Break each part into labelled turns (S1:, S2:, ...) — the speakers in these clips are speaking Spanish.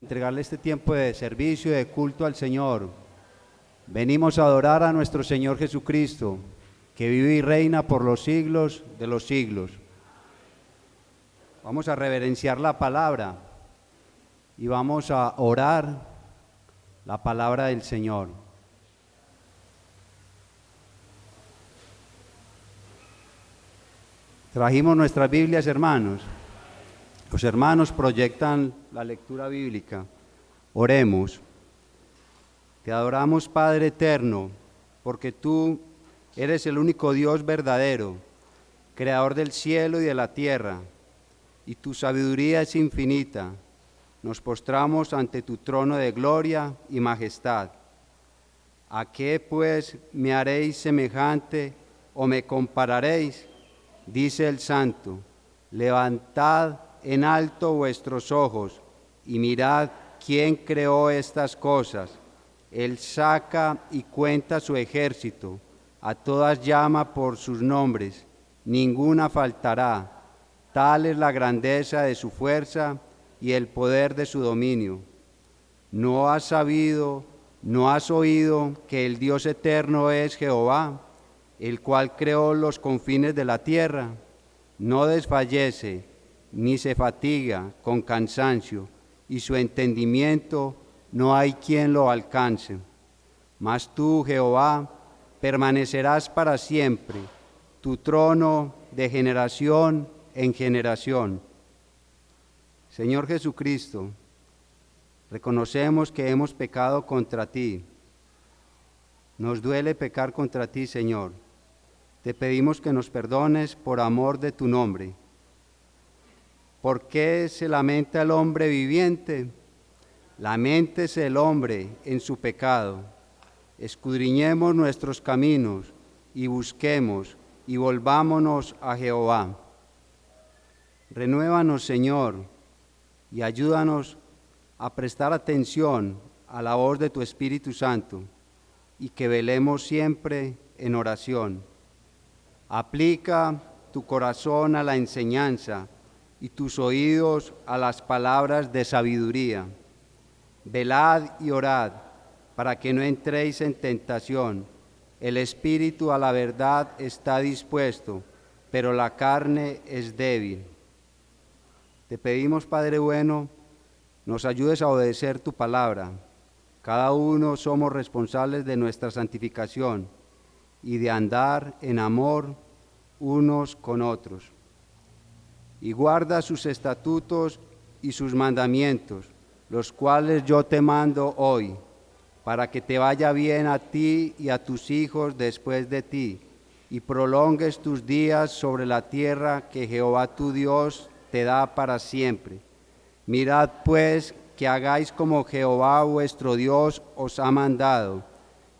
S1: entregarle este tiempo de servicio y de culto al Señor. Venimos a adorar a nuestro Señor Jesucristo, que vive y reina por los siglos de los siglos. Vamos a reverenciar la palabra y vamos a orar la palabra del Señor. Trajimos nuestras Biblias, hermanos. Los hermanos proyectan la lectura bíblica. Oremos. Te adoramos, Padre eterno, porque tú eres el único Dios verdadero, creador del cielo y de la tierra, y tu sabiduría es infinita. Nos postramos ante tu trono de gloria y majestad. ¿A qué, pues, me haréis semejante o me compararéis? Dice el Santo, levantad en alto vuestros ojos y mirad quién creó estas cosas. Él saca y cuenta su ejército, a todas llama por sus nombres, ninguna faltará. Tal es la grandeza de su fuerza y el poder de su dominio. ¿No has sabido, no has oído que el Dios eterno es Jehová, el cual creó los confines de la tierra? No desfallece, ni se fatiga con cansancio, y su entendimiento no hay quien lo alcance. Mas tú, Jehová, permanecerás para siempre, tu trono de generación en generación. Señor Jesucristo, reconocemos que hemos pecado contra ti. Nos duele pecar contra ti, Señor. Te pedimos que nos perdones por amor de tu nombre. ¿Por qué se lamenta el hombre viviente? Laméntese el hombre en su pecado. Escudriñemos nuestros caminos y busquemos y volvámonos a Jehová. Renuévanos, Señor, y ayúdanos a prestar atención a la voz de tu Espíritu Santo y que velemos siempre en oración. Aplica tu corazón a la enseñanza y tus oídos a las palabras de sabiduría. Velad y orad para que no entréis en tentación. El espíritu a la verdad está dispuesto, pero la carne es débil. Te pedimos, Padre bueno, nos ayudes a obedecer tu palabra. Cada uno somos responsables de nuestra santificación y de andar en amor unos con otros. Y guarda sus estatutos y sus mandamientos, los cuales yo te mando hoy, para que te vaya bien a ti y a tus hijos después de ti, y prolongues tus días sobre la tierra que Jehová tu Dios te da para siempre. Mirad pues que hagáis como Jehová vuestro Dios os ha mandado,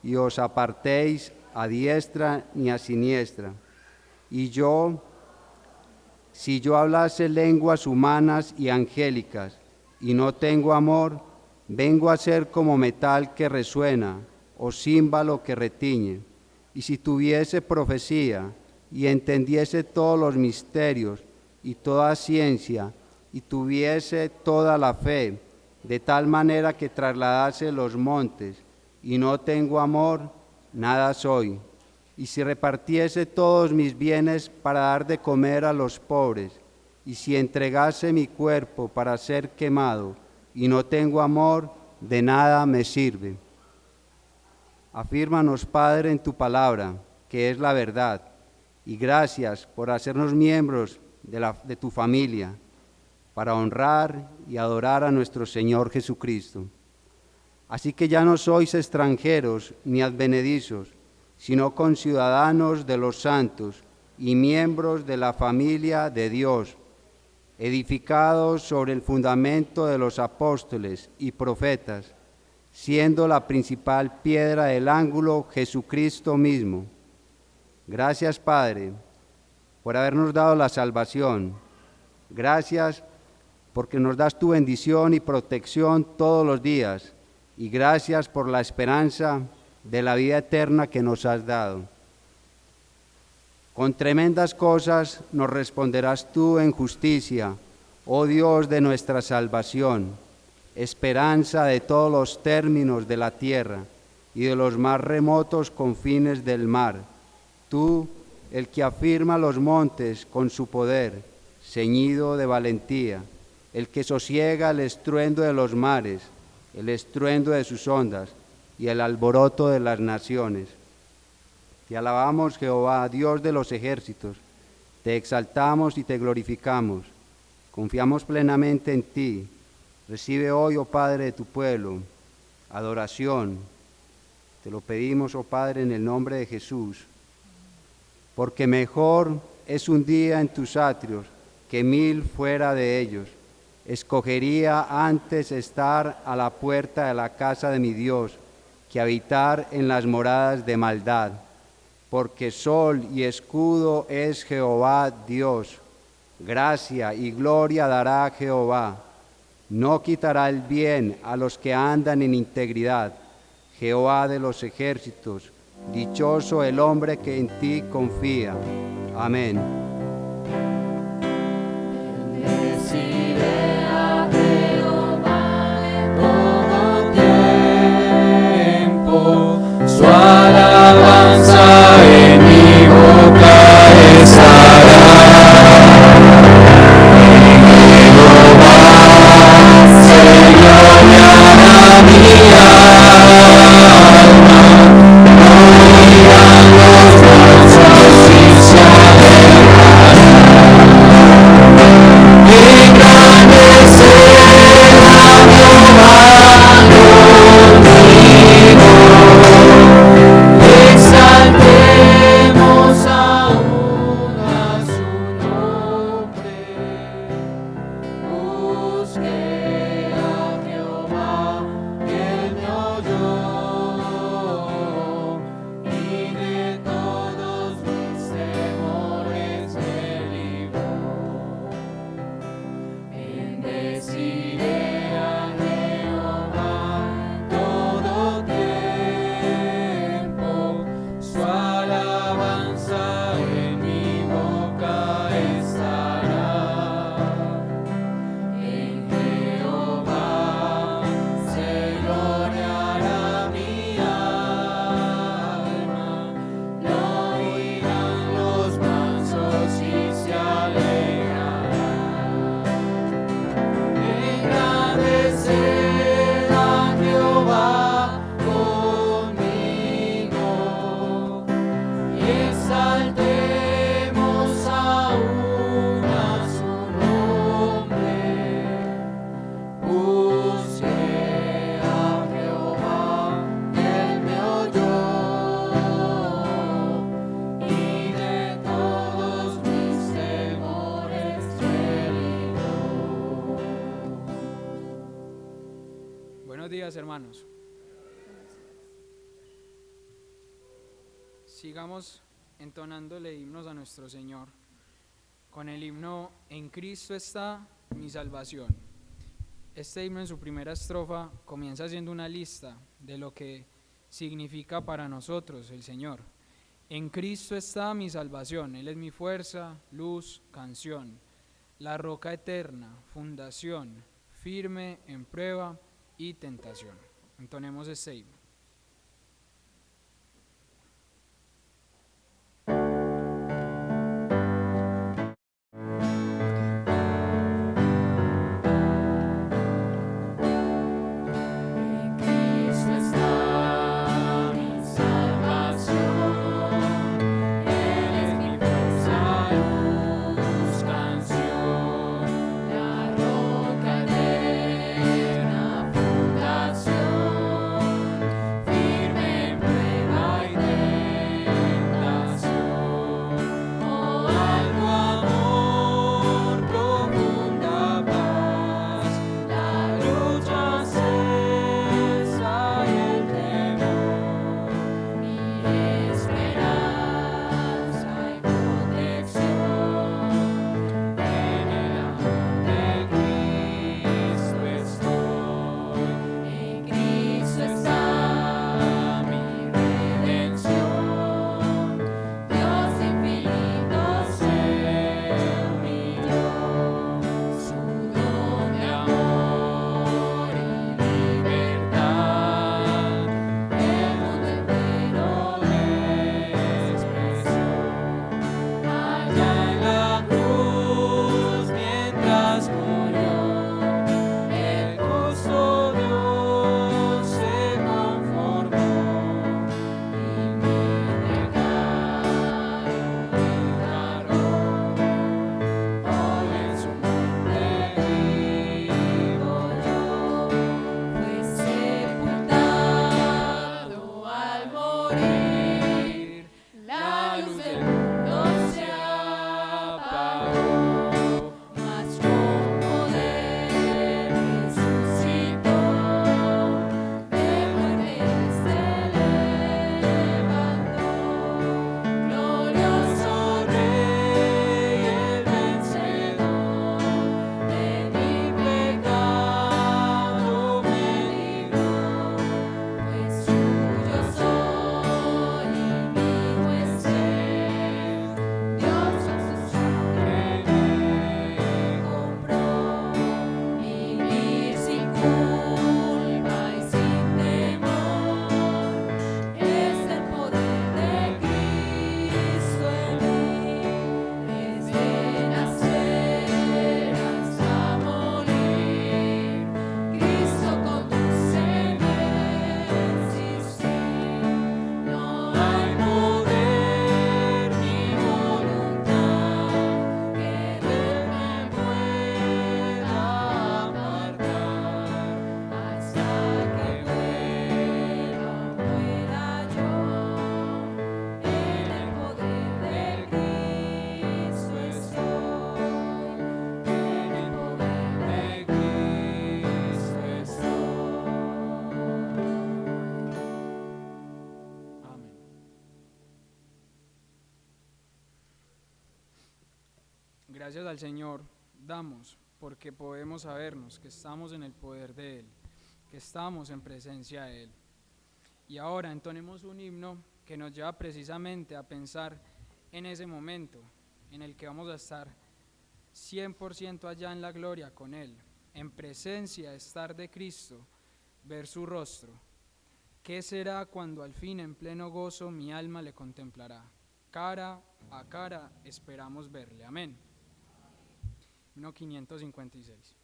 S1: y os apartéis a diestra ni a siniestra. Y yo, si yo hablase lenguas humanas y angélicas, y no tengo amor, vengo a ser como metal que resuena, o címbalo que retiñe. Y si tuviese profecía, y entendiese todos los misterios, y toda ciencia, y tuviese toda la fe, de tal manera que trasladase los montes, y no tengo amor, nada soy. Y si repartiese todos mis bienes para dar de comer a los pobres, y si entregase mi cuerpo para ser quemado, y no tengo amor, de nada me sirve. Afírmanos, Padre, en tu palabra, que es la verdad, y gracias por hacernos miembros de tu familia, para honrar y adorar a nuestro Señor Jesucristo. Así que ya no sois extranjeros ni advenedizos, sino conciudadanos de los santos y miembros de la familia de Dios, edificados sobre el fundamento de los apóstoles y profetas, siendo la principal piedra del ángulo Jesucristo mismo. Gracias, Padre, por habernos dado la salvación. Gracias porque nos das tu bendición y protección todos los días. Y gracias por la esperanza de la vida eterna que nos has dado. Con tremendas cosas nos responderás tú en justicia, oh Dios de nuestra salvación. esperanza de todos los términos de la tierra y de los más remotos confines del mar. Tú, el que afirma los montes con su poder, ceñido de valentía, el que sosiega el estruendo de los mares, el estruendo de sus ondas y el alboroto de las naciones. Te alabamos, Jehová, Dios de los ejércitos, te exaltamos y te glorificamos, confiamos plenamente en ti. Recibe hoy, oh Padre, de tu pueblo, adoración. Te lo pedimos, oh Padre, en el nombre de Jesús, porque mejor es un día en tus atrios que 1000 fuera de ellos. Escogería antes estar a la puerta de la casa de mi Dios que habitar en las moradas de maldad, porque sol y escudo es Jehová Dios. Gracia y gloria dará Jehová. No quitará el bien a los que andan en integridad. Jehová de los ejércitos, dichoso el hombre que en ti confía. Amén.
S2: Bendeciré a Jehová en todo tiempo, su alabanza en mi boca estará.
S3: Hermanos, sigamos entonándole himnos a nuestro Señor con el himno En Cristo está mi salvación. Este himno en su primera estrofa comienza haciendo una lista de lo que significa para nosotros el Señor. En Cristo está mi salvación, Él es mi fuerza, luz, canción, la roca eterna, fundación, firme en prueba y tentación. Entonemos este himno. Gracias al Señor damos porque podemos sabernos que estamos en el poder de Él, que estamos en presencia de Él. Y ahora entonemos un himno que nos lleva precisamente a pensar en ese momento en el que vamos a estar 100% allá en la gloria con Él, en presencia estar de Cristo, ver su rostro. ¿Qué será cuando al fin en pleno gozo mi alma le contemplará? Cara a cara esperamos verle. Amén. Himno 556.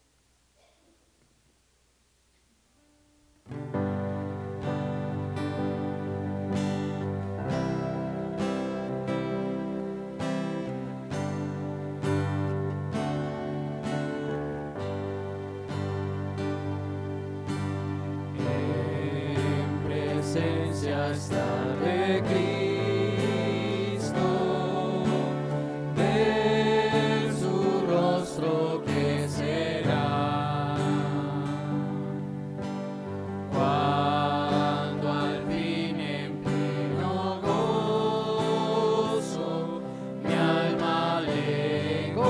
S2: Estar de Cristo, ver su rostro que será, cuando al fin en pleno gozo mi alma le contemplará.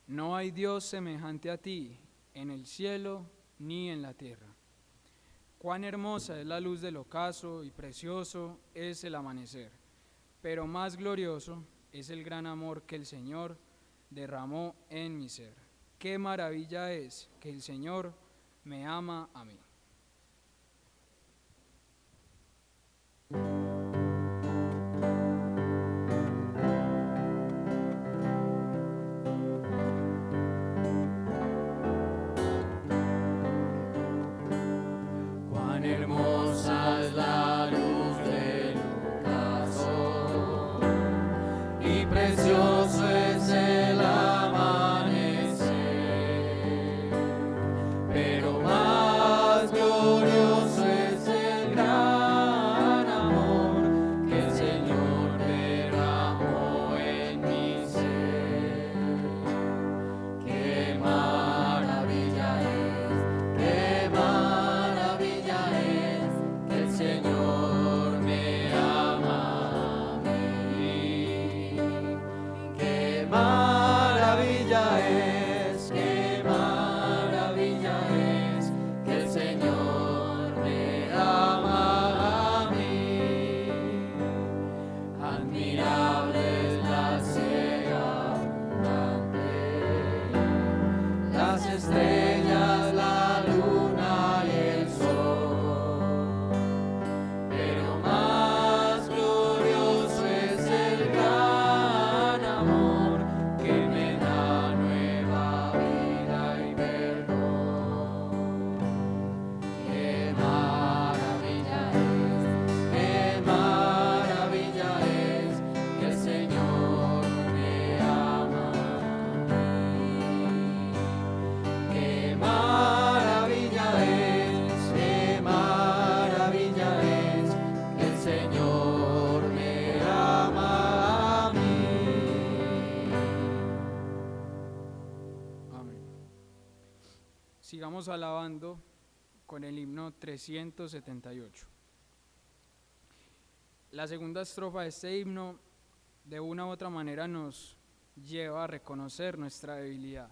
S3: No hay Dios semejante a ti, en el cielo ni en la tierra. Cuán hermosa es la luz del ocaso y precioso es el amanecer, pero más glorioso es el gran amor que el Señor derramó en mi ser. Qué maravilla es que el Señor me ama a mí.
S2: Cuán hermosa es la luz del ocaso y precioso es el amanecer, pero más glorioso es el gran amor que el Señor derramó en mi ser. Qué maravilla es que el Señor me ama a mí. Qué maravilla es que el Señor me ama a mí. Admirable es la ciega abundante, las estrellas, la luna y el sol, pero más glorioso es el gran amor que me da nueva vida y perdón. Qué maravilla es que el Señor me ama a mí. Qué maravilla es que el Señor me ama a mí.
S3: Amén. Sigamos alabando con el himno 378. La segunda estrofa de este himno de una u otra manera nos lleva a reconocer nuestra debilidad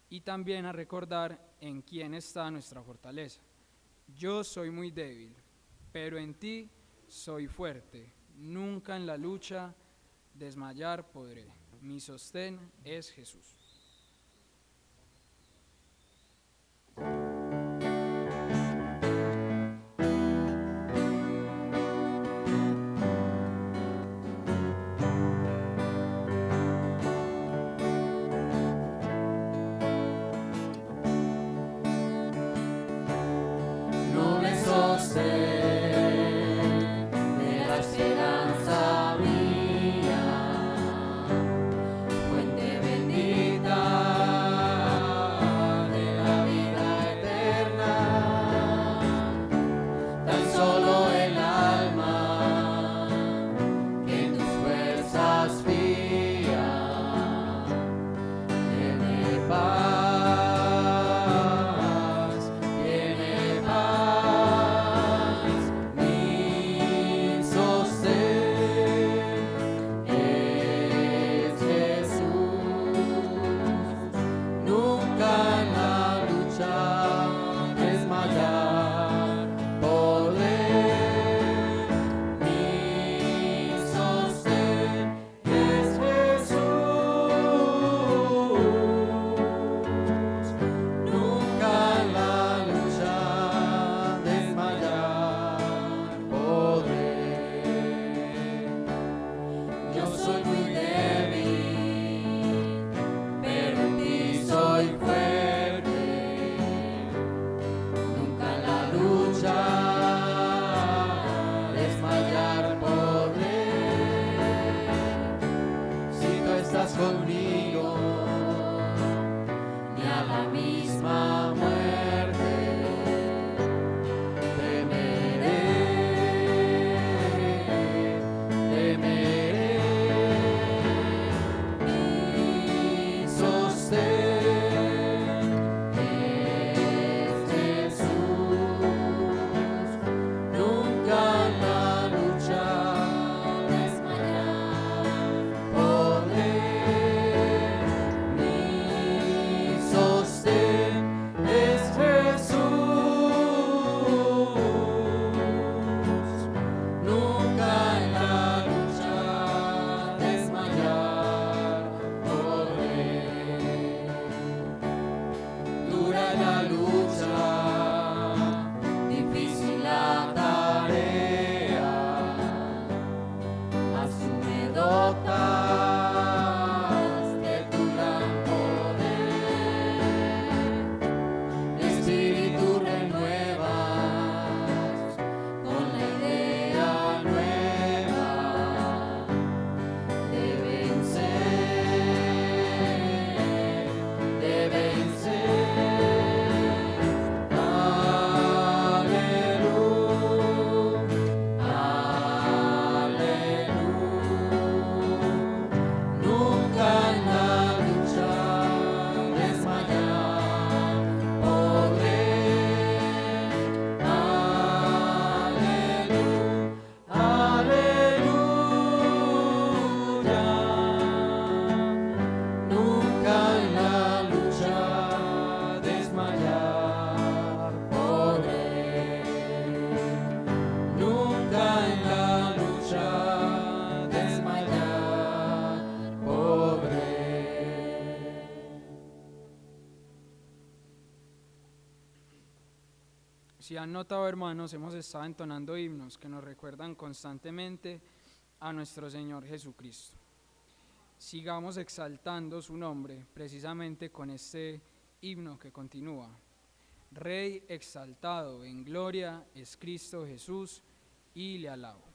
S3: y también a recordar en quién está nuestra fortaleza. Yo soy muy débil, pero en ti soy fuerte. Nunca en la lucha desmayar podré. Mi sostén es Jesús.
S2: No me sostén de la esperanza mía, fuente bendita de la vida eterna. Tan solo el alma que en tus fuerzas fía tiene paz. Mi sostén es Jesús. Nunca en la lucha desmayar podré. Mi sostén es Jesús. Nunca en la lucha desmayar podré. Yo soy muy débil, pero en ti soy fuerte. Nunca en la lucha desmayar podré. Si tú estás conmigo, ni a la misma muerte temeré. Mi sostén
S3: Si han notado, hermanos, hemos estado entonando himnos que nos recuerdan constantemente a nuestro Señor Jesucristo. Sigamos exaltando su nombre precisamente con este himno que continúa. Rey exaltado en gloria es Cristo Jesús, y le alabo.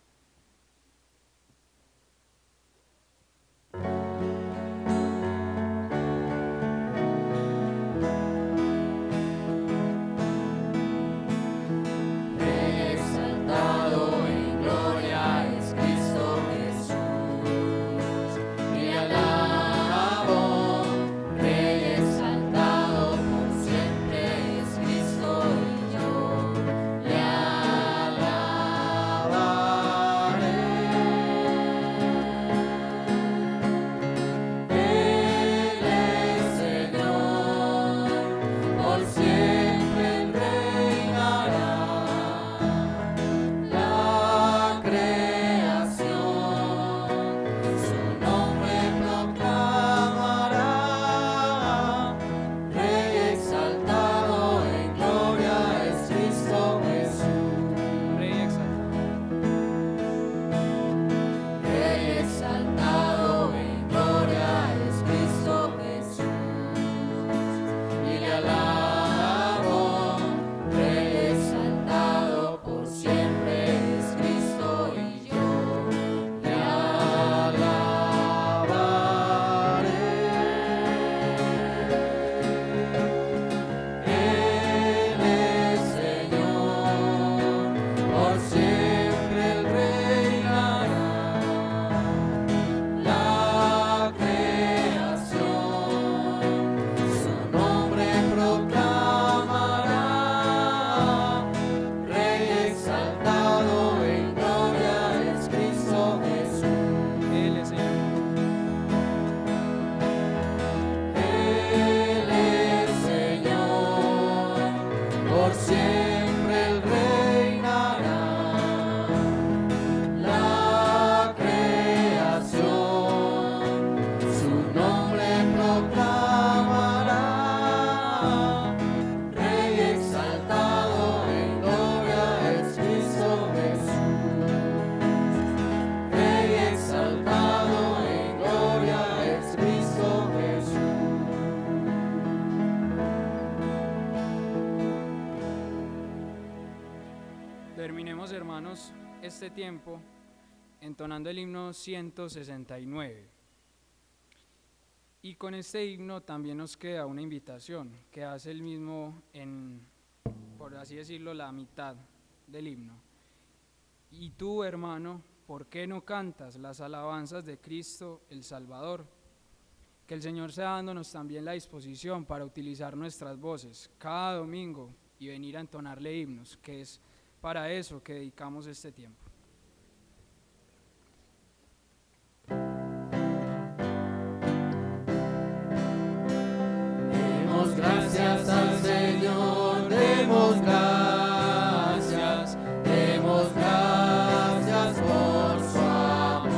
S3: Terminemos, hermanos, este tiempo entonando el himno 169. Y con este himno también nos queda una invitación que hace el mismo en, por así decirlo, la mitad del himno. Y tú, hermano, ¿por qué no cantas las alabanzas de Cristo el Salvador? Que el Señor sea dándonos también la disposición para utilizar nuestras voces cada domingo y venir a entonarle himnos, que es para eso que dedicamos este tiempo.
S2: Demos gracias al Señor, demos gracias por su amor.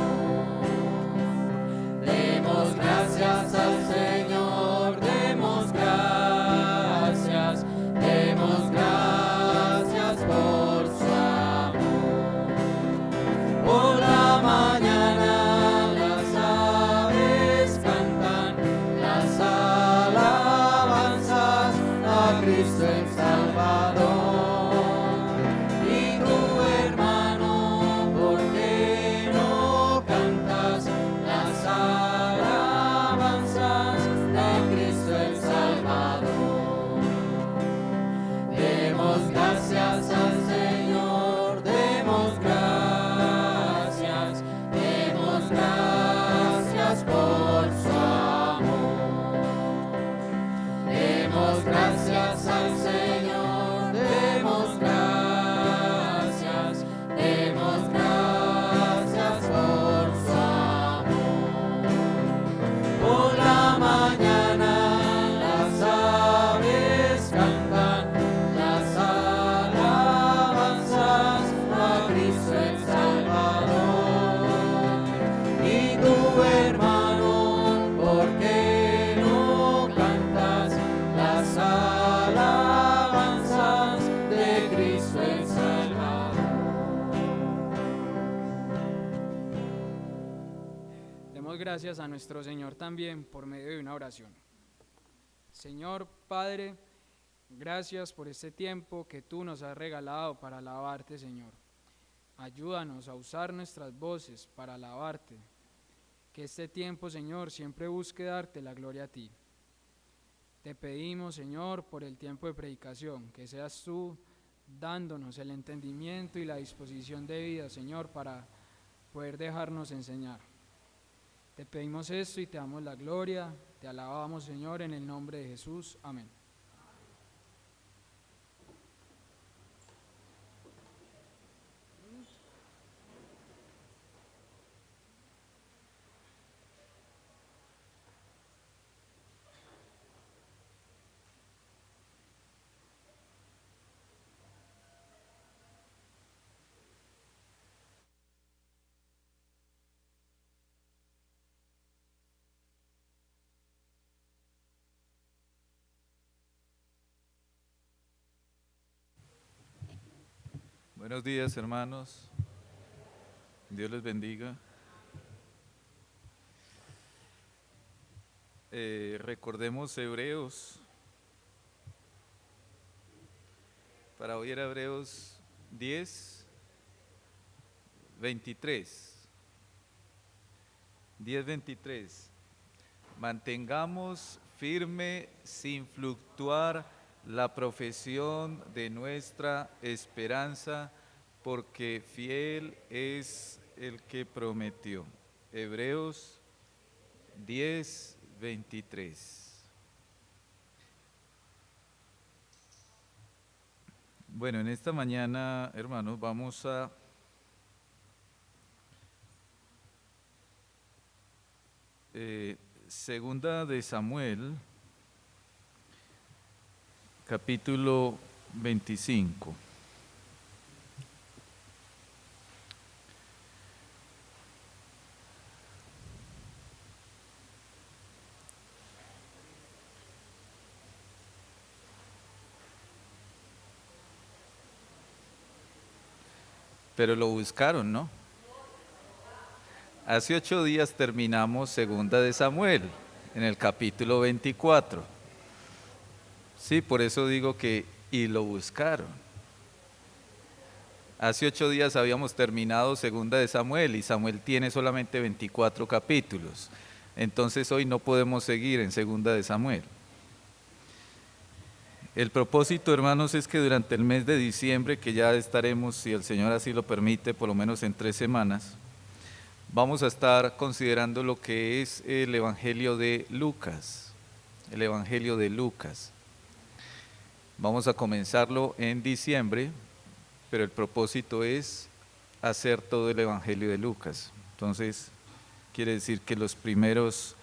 S2: Demos gracias al Señor, demos gracias por su amor. Por la mañana las aves cantan las alabanzas a Cristo el Salvador. Y tú, hermano, ¿por qué no cantas las alabanzas a Cristo el Salvador? Demos gracias al Señor, demos gracias por su amor. Demos gracias al Señor.
S3: gracias a nuestro Señor también por medio de una oración. Señor Padre, gracias por este tiempo que tú nos has regalado para alabarte, Señor. Ayúdanos a usar nuestras voces para alabarte. Que este tiempo, Señor, siempre busque darte la gloria a ti. Te pedimos, Señor, por el tiempo de predicación, que seas tú dándonos el entendimiento y la disposición de vida, Señor, para poder dejarnos enseñar. Te pedimos esto y te damos la gloria, te alabamos, Señor, en el nombre de Jesús. Amén.
S4: Buenos días, hermanos. Dios les bendiga. Recordemos Hebreos. Para hoy era Hebreos 10, 23. 10, 23. Mantengamos firme sin fluctuar la profesión de nuestra esperanza, porque fiel es el que prometió. Hebreos 10, 23. Bueno, en esta mañana, hermanos, vamos a Segunda de Samuel, capítulo 25. Pero lo buscaron, ¿no? Hace 8 días terminamos Segunda de Samuel, en el capítulo 24. Sí, por eso digo que, y lo buscaron. Hace 8 días habíamos terminado Segunda de Samuel, y Samuel tiene solamente 24 capítulos. Entonces hoy no podemos seguir en Segunda de Samuel. El propósito, hermanos, es que durante el mes de diciembre, que ya estaremos, si el Señor así lo permite, por lo menos en 3 semanas, vamos a estar considerando lo que es el Evangelio de Lucas. El Evangelio de Lucas. Vamos a comenzarlo en diciembre, pero el propósito es hacer todo el Evangelio de Lucas. Entonces, quiere decir que los primeros,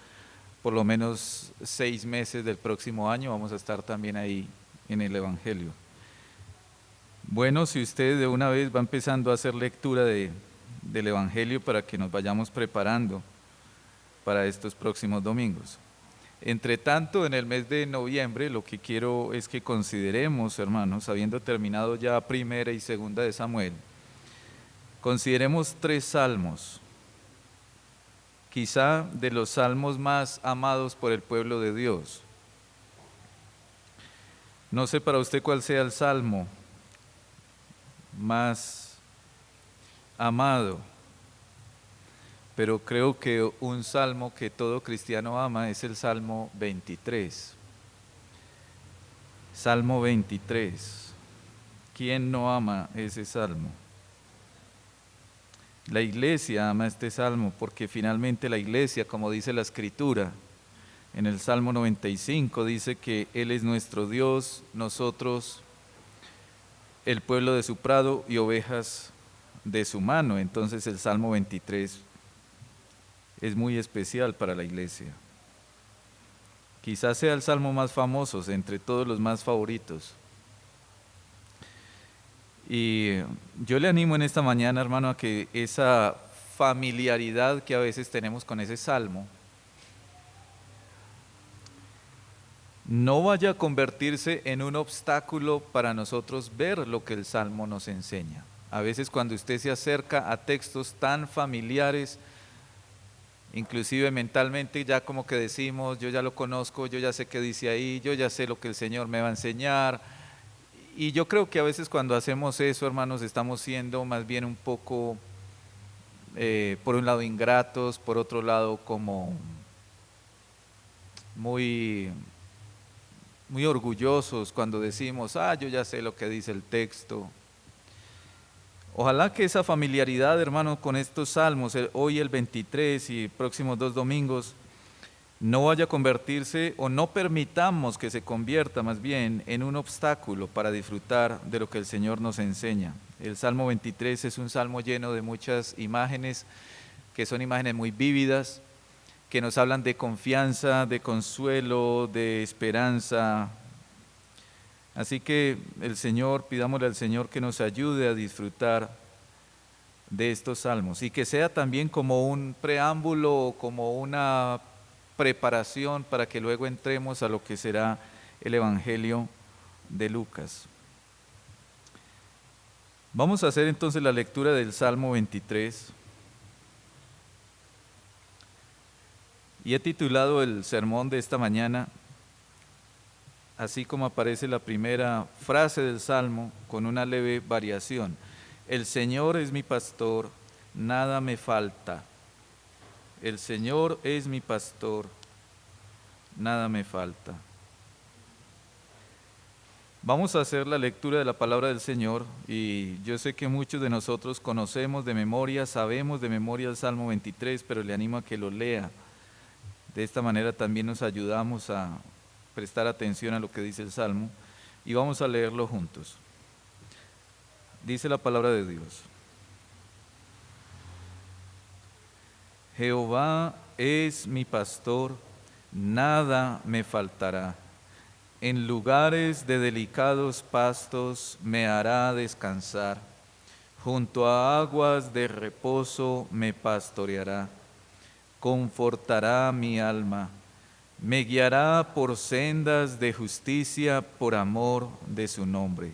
S4: por lo menos 6 meses del próximo año, vamos a estar también ahí en el Evangelio. Bueno, si usted de una vez va empezando a hacer lectura del Evangelio para que nos vayamos preparando para estos próximos domingos. Entre tanto, en el mes de noviembre, lo que quiero es que consideremos, hermanos, habiendo terminado ya Primera y Segunda de Samuel, consideremos 3 salmos, quizá de los salmos más amados por el pueblo de Dios. No sé para usted cuál sea el salmo más amado, pero creo que un salmo que todo cristiano ama es el Salmo 23. Salmo 23. ¿Quién no ama ese salmo? La iglesia ama este salmo porque finalmente la iglesia, como dice la Escritura, en el Salmo 95 dice que Él es nuestro Dios, nosotros el pueblo de su prado y ovejas de su mano. Entonces el Salmo 23 es muy especial para la iglesia. Quizás sea el salmo más famoso entre todos los más favoritos. Y yo le animo en esta mañana, hermano, a que esa familiaridad que a veces tenemos con ese salmo no vaya a convertirse en un obstáculo para nosotros ver lo que el salmo nos enseña. A veces cuando usted se acerca a textos tan familiares, inclusive mentalmente ya como que decimos, yo ya lo conozco, yo ya sé qué dice ahí, yo ya sé lo que el Señor me va a enseñar. Y yo creo que a veces cuando hacemos eso, hermanos, estamos siendo más bien un poco, por un lado ingratos, por otro lado como muy orgullosos cuando decimos, yo ya sé lo que dice el texto. Ojalá que esa familiaridad, hermano, con estos salmos, hoy el 23 y próximos 2 domingos, no vaya a convertirse, o no permitamos que se convierta más bien en un obstáculo para disfrutar de lo que el Señor nos enseña. El Salmo 23 es un salmo lleno de muchas imágenes, que son imágenes muy vívidas, que nos hablan de confianza, de consuelo, de esperanza. Así que pidámosle al Señor que nos ayude a disfrutar de estos salmos y que sea también como un preámbulo, como una preparación para que luego entremos a lo que será el Evangelio de Lucas. Vamos a hacer entonces la lectura del Salmo 23 y he titulado el sermón de esta mañana, así como aparece la primera frase del Salmo, con una leve variación: el Señor es mi pastor, nada me falta. El Señor es mi pastor, nada me falta. Vamos a hacer la lectura de la palabra del Señor y yo sé que muchos de nosotros conocemos de memoria, sabemos de memoria el Salmo 23, pero le animo a que lo lea. De esta manera también nos ayudamos a prestar atención a lo que dice el Salmo y vamos a leerlo juntos. Dice la palabra de Dios: Jehová es mi pastor, nada me faltará. En lugares de delicados pastos me hará descansar. Junto a aguas de reposo me pastoreará. Confortará mi alma. Me guiará por sendas de justicia por amor de su nombre.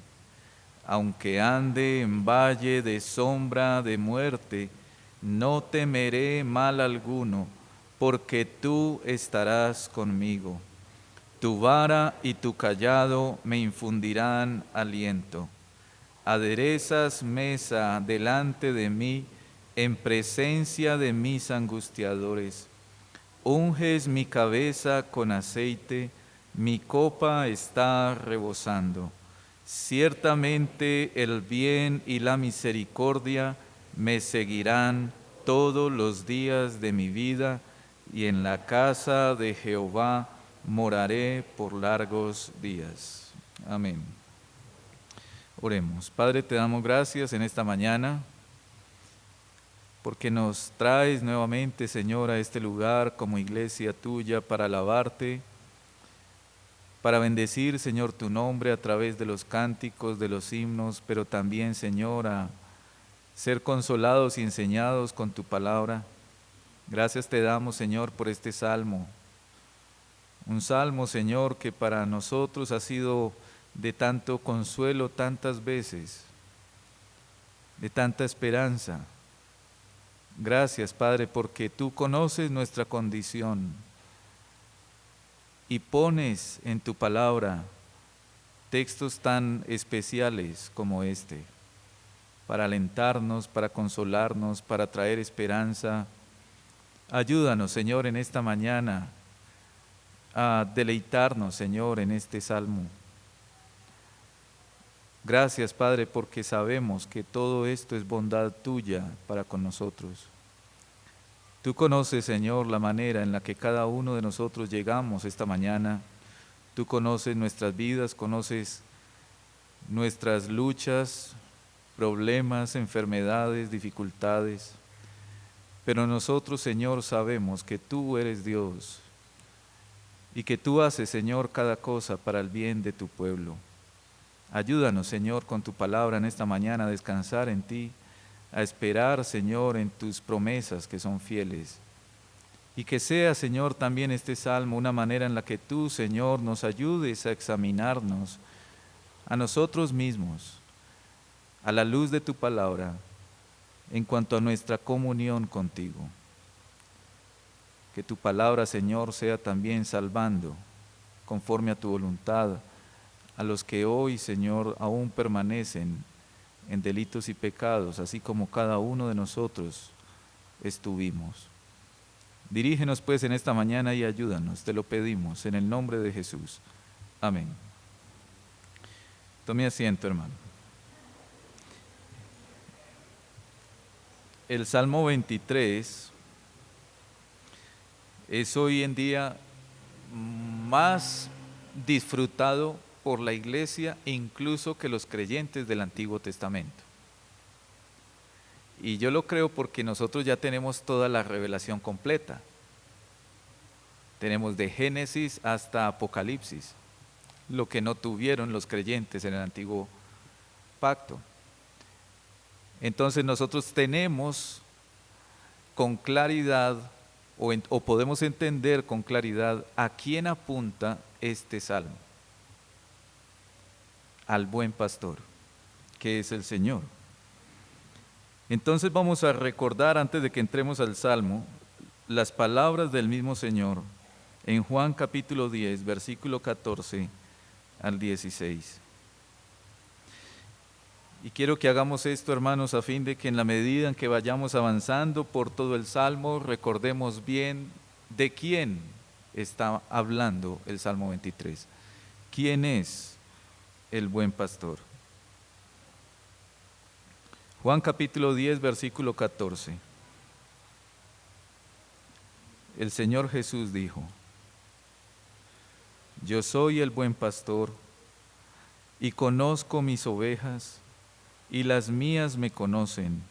S4: Aunque ande en valle de sombra de muerte, no temeré mal alguno, porque tú estarás conmigo. Tu vara y tu cayado me infundirán aliento. Aderezas mesa delante de mí, en presencia de mis angustiadores. Unges mi cabeza con aceite, mi copa está rebosando. Ciertamente el bien y la misericordia me seguirán todos los días de mi vida, y en la casa de Jehová moraré por largos días. Amén. Oremos. Padre, te damos gracias en esta mañana porque nos traes nuevamente, Señor, a este lugar como iglesia tuya para alabarte, para bendecir, Señor, tu nombre a través de los cánticos, de los himnos, pero también, Señor, a ser consolados y enseñados con tu palabra. Gracias te damos, Señor, por este salmo. Un salmo, Señor, que para nosotros ha sido de tanto consuelo tantas veces, de tanta esperanza. Gracias, Padre, porque tú conoces nuestra condición y pones en tu palabra textos tan especiales como este, para alentarnos, para consolarnos, para traer esperanza. Ayúdanos, Señor, en esta mañana a deleitarnos, Señor, en este salmo. Gracias, Padre, porque sabemos que todo esto es bondad tuya para con nosotros. Tú conoces, Señor, la manera en la que cada uno de nosotros llegamos esta mañana. Tú conoces nuestras vidas, conoces nuestras luchas, problemas, enfermedades, dificultades. Pero nosotros, Señor, sabemos que tú eres Dios y que tú haces, Señor, cada cosa para el bien de tu pueblo. Ayúdanos, Señor, con tu palabra en esta mañana a descansar en ti, a esperar, Señor, en tus promesas que son fieles. Y que sea, Señor, también este salmo una manera en la que tú, Señor, nos ayudes a examinarnos a nosotros mismos, a la luz de tu palabra, en cuanto a nuestra comunión contigo. Que tu palabra, Señor, sea también salvando, conforme a tu voluntad, a los que hoy, Señor, aún permanecen en delitos y pecados, así como cada uno de nosotros estuvimos. Dirígenos pues en esta mañana y ayúdanos, te lo pedimos, en el nombre de Jesús. Amén. Tome asiento, hermano. El Salmo 23 es hoy en día más disfrutado por la iglesia incluso que los creyentes del Antiguo Testamento. Y yo lo creo porque nosotros ya tenemos toda la revelación completa. Tenemos de Génesis hasta Apocalipsis, lo que no tuvieron los creyentes en el Antiguo Pacto. Entonces nosotros tenemos con claridad o podemos entender con claridad a quién apunta este salmo. Al buen pastor, que es el Señor. Entonces vamos a recordar, antes de que entremos al salmo, las palabras del mismo Señor en Juan capítulo 10, versículo 14 al 16. Y quiero que hagamos esto, hermanos, a fin de que en la medida en que vayamos avanzando por todo el salmo, recordemos bien de quién está hablando el Salmo 23. ¿Quién es el buen pastor? Juan capítulo 10, versículo 14. El Señor Jesús dijo: Yo soy el buen pastor y conozco mis ovejas y las mías me conocen,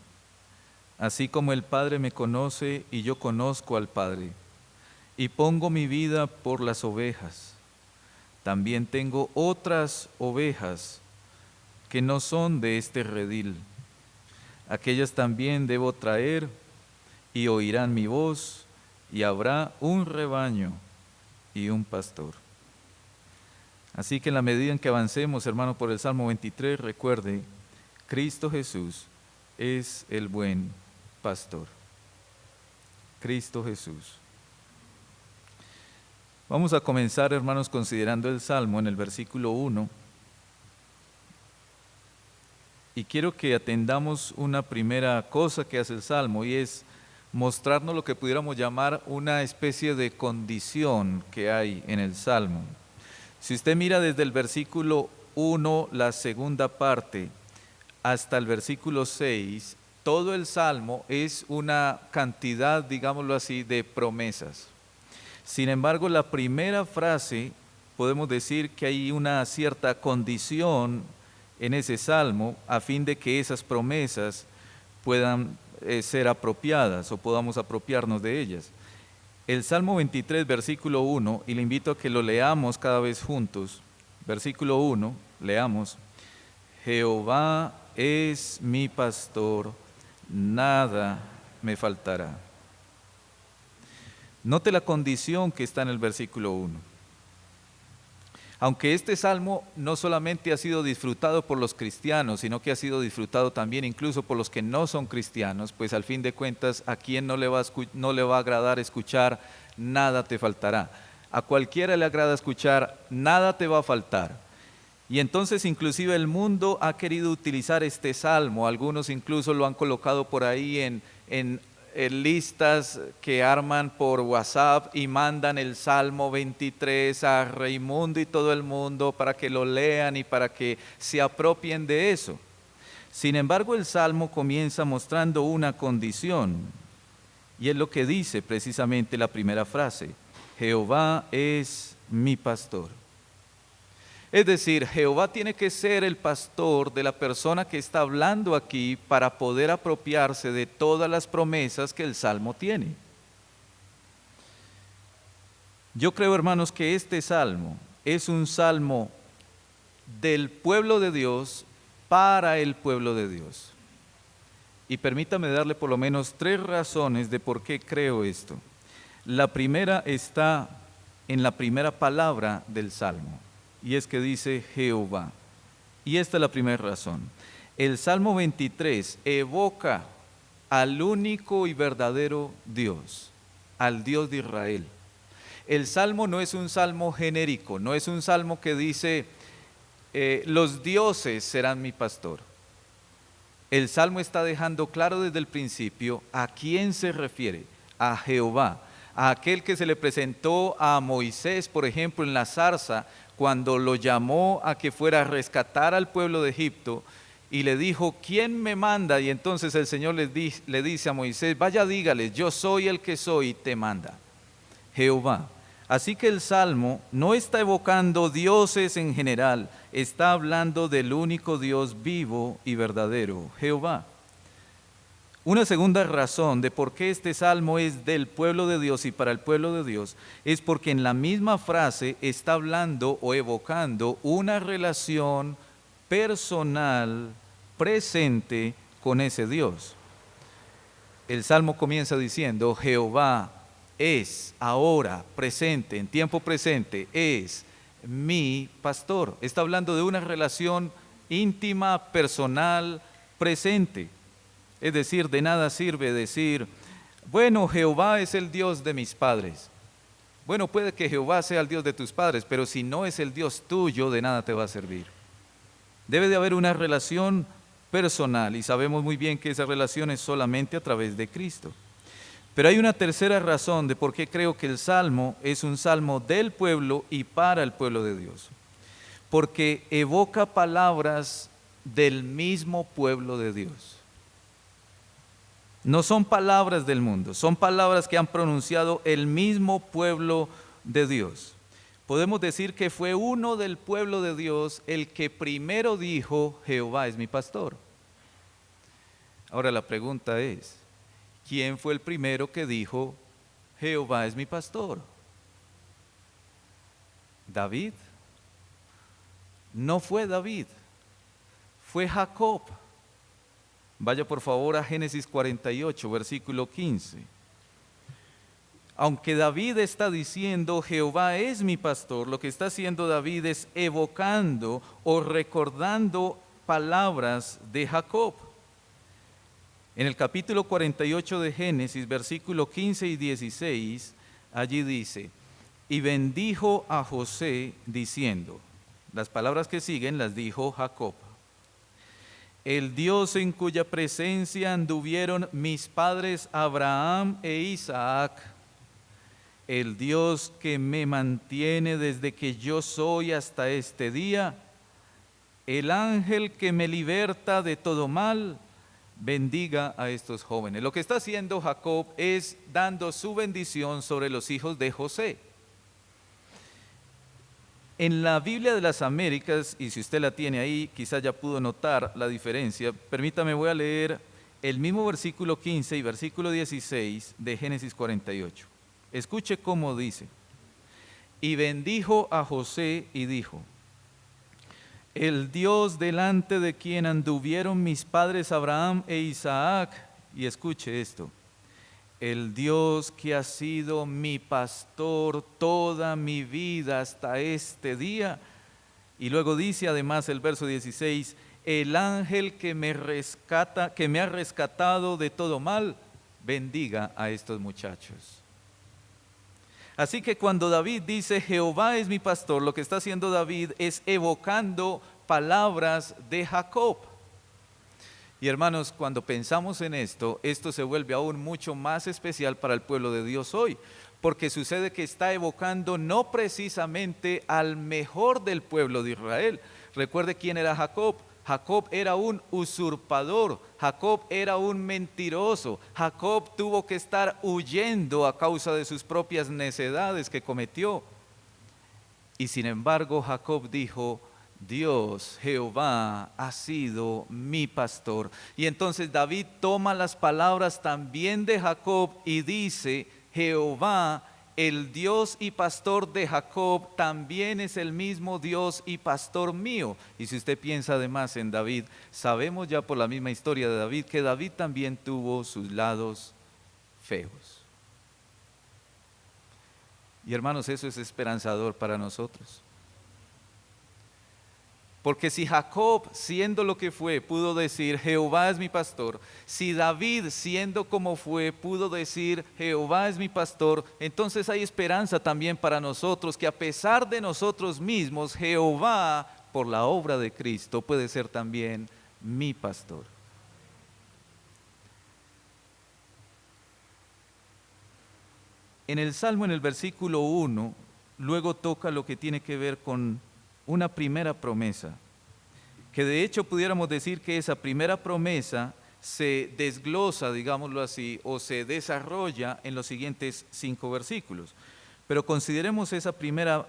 S4: así como el Padre me conoce y yo conozco al Padre, y pongo mi vida por las ovejas. También tengo otras ovejas que no son de este redil. Aquellas también debo traer y oirán mi voz, y habrá un rebaño y un pastor. Así que en la medida en que avancemos, hermano, por el Salmo 23, recuerde, Cristo Jesús es el buen pastor. Cristo Jesús. Vamos a comenzar, hermanos, considerando el Salmo en el versículo 1. Y quiero que atendamos una primera cosa que hace el Salmo, y es mostrarnos lo que pudiéramos llamar una especie de condición que hay en el Salmo. Si usted mira desde el versículo 1, la segunda parte, hasta el versículo 6, todo el Salmo es una cantidad, digámoslo así, de promesas. Sin embargo, la primera frase, podemos decir que hay una cierta condición en ese salmo a fin de que esas promesas puedan ser apropiadas o podamos apropiarnos de ellas. El Salmo 23, versículo 1, y le invito a que lo leamos cada vez juntos. Versículo 1, leamos: Jehová es mi pastor, nada me faltará. Note la condición que está en el versículo 1. Aunque este salmo no solamente ha sido disfrutado por los cristianos, sino que ha sido disfrutado también incluso por los que no son cristianos, pues al fin de cuentas, ¿a quién no le va a agradar escuchar nada te faltará? A cualquiera le agrada escuchar nada te va a faltar. Y entonces inclusive el mundo ha querido utilizar este salmo, algunos incluso lo han colocado por ahí en listas que arman por WhatsApp y mandan el Salmo 23 a Raimundo y todo el mundo para que lo lean y para que se apropien de eso. Sin embargo, el Salmo comienza mostrando una condición, y es lo que dice precisamente la primera frase: Jehová es mi pastor. Es decir, Jehová tiene que ser el pastor de la persona que está hablando aquí para poder apropiarse de todas las promesas que el Salmo tiene. Yo creo, hermanos, que este Salmo es un salmo del pueblo de Dios para el pueblo de Dios. Y permítame darle por lo menos 3 razones de por qué creo esto. La primera está en la primera palabra del Salmo, y es que dice Jehová. Y esta es la primera razón. El Salmo 23 evoca al único y verdadero Dios, al Dios de Israel. El salmo no es un salmo genérico, no es un salmo que dice, los dioses serán mi pastor. El salmo está dejando claro desde el principio a quién se refiere, a Jehová, a aquel que se le presentó a Moisés, por ejemplo, en la zarza, cuando lo llamó a que fuera a rescatar al pueblo de Egipto, y le dijo, ¿quién me manda? Y entonces el Señor le dice a Moisés, vaya dígales, yo soy el que soy, te manda, Jehová. Así que el Salmo no está evocando dioses en general, está hablando del único Dios vivo y verdadero, Jehová. Una segunda razón de por qué este Salmo es del pueblo de Dios y para el pueblo de Dios es porque en la misma frase está hablando o evocando una relación personal presente con ese Dios. El Salmo comienza diciendo, Jehová es ahora presente, en tiempo presente, es mi pastor. Está hablando de una relación íntima, personal, presente. Es decir, de nada sirve decir, bueno, Jehová es el Dios de mis padres. Bueno, puede que Jehová sea el Dios de tus padres, pero si no es el Dios tuyo, de nada te va a servir. Debe de haber una relación personal y sabemos muy bien que esa relación es solamente a través de Cristo. Pero hay una tercera razón de por qué creo que el Salmo es un salmo del pueblo y para el pueblo de Dios. Porque evoca palabras del mismo pueblo de Dios. No son palabras del mundo, son palabras que han pronunciado el mismo pueblo de Dios. Podemos decir que fue uno del pueblo de Dios el que primero dijo, Jehová es mi pastor. Ahora la pregunta es, ¿quién fue el primero que dijo, Jehová es mi pastor? ¿David? No fue David, fue Jacob. Vaya por favor a Génesis 48, versículo 15. Aunque David está diciendo, Jehová es mi pastor, lo que está haciendo David es evocando o recordando palabras de Jacob. En el capítulo 48 de Génesis, versículo 15 y 16, allí dice, y bendijo a José diciendo, las palabras que siguen las dijo Jacob, el Dios en cuya presencia anduvieron mis padres Abraham e Isaac, el Dios que me mantiene desde que yo soy hasta este día, el ángel que me liberta de todo mal, bendiga a estos jóvenes. Lo que está haciendo Jacob es dando su bendición sobre los hijos de José. En la Biblia de las Américas, y si usted la tiene ahí, quizás ya pudo notar la diferencia, permítame, voy a leer el mismo versículo 15 y versículo 16 de Génesis 48. Escuche cómo dice, y bendijo a José y dijo, el Dios delante de quien anduvieron mis padres Abraham e Isaac, y escuche esto, el Dios que ha sido mi pastor toda mi vida hasta este día. Y luego dice además el verso 16, el ángel que me rescata, que me ha rescatado de todo mal, bendiga a estos muchachos. Así que cuando David dice Jehová es mi pastor, lo que está haciendo David es evocando palabras de Jacob. Y hermanos, cuando pensamos en esto, esto se vuelve aún mucho más especial para el pueblo de Dios hoy, porque sucede que está evocando no precisamente al mejor del pueblo de Israel. Recuerde quién era Jacob. Jacob era un usurpador, Jacob era un mentiroso, Jacob tuvo que estar huyendo a causa de sus propias necedades que cometió. Y sin embargo Jacob dijo, Dios, Jehová, ha sido mi pastor. Y entonces David toma las palabras también de Jacob y dice, Jehová, el Dios y pastor de Jacob, también es el mismo Dios y pastor mío. Y si usted piensa además en David, sabemos ya por la misma historia de David, que David también tuvo sus lados feos. Y hermanos, eso es esperanzador para nosotros. Porque si Jacob, siendo lo que fue, pudo decir, Jehová es mi pastor, si David, siendo como fue, pudo decir, Jehová es mi pastor, entonces hay esperanza también para nosotros, que a pesar de nosotros mismos, Jehová, por la obra de Cristo, puede ser también mi pastor. En el Salmo, en el versículo 1, luego toca lo que tiene que ver con una primera promesa, que de hecho pudiéramos decir que esa primera promesa se desglosa, digámoslo así, o se desarrolla en los siguientes 5 versículos. Pero consideremos esa primera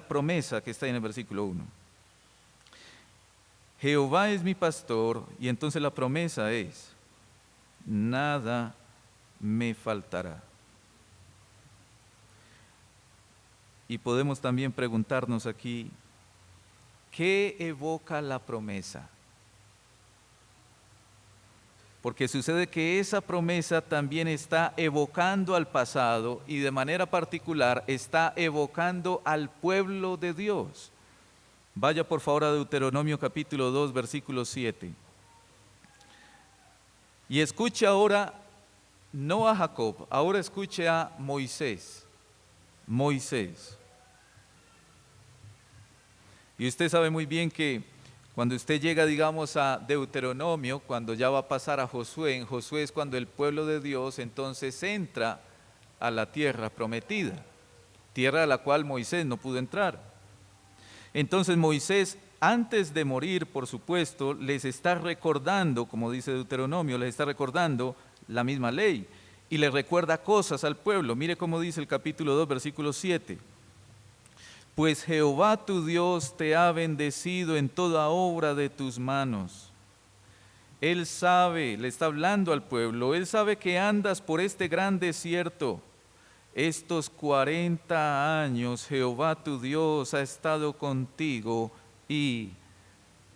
S4: promesa que está en el versículo 1. Jehová es mi pastor, y entonces la promesa es, nada me faltará. Y podemos también preguntarnos aquí, ¿qué evoca la promesa? Porque sucede que esa promesa también está evocando al pasado y de manera particular está evocando al pueblo de Dios. Vaya por favor a Deuteronomio capítulo 2, versículo 7. Y escuche ahora, no a Jacob, ahora escuche a Moisés. Moisés. Y usted sabe muy bien que cuando usted llega, digamos, a Deuteronomio, cuando ya va a pasar a Josué, en Josué es cuando el pueblo de Dios entonces entra a la tierra prometida, tierra a la cual Moisés no pudo entrar. Entonces Moisés, antes de morir, por supuesto, les está recordando, como dice Deuteronomio, les está recordando la misma ley y les recuerda cosas al pueblo. Mire cómo dice el capítulo 2, versículo 7. Pues Jehová tu Dios te ha bendecido en toda obra de tus manos. Él sabe, le está hablando al pueblo, Él sabe que andas por este gran desierto. Estos 40 años Jehová tu Dios ha estado contigo y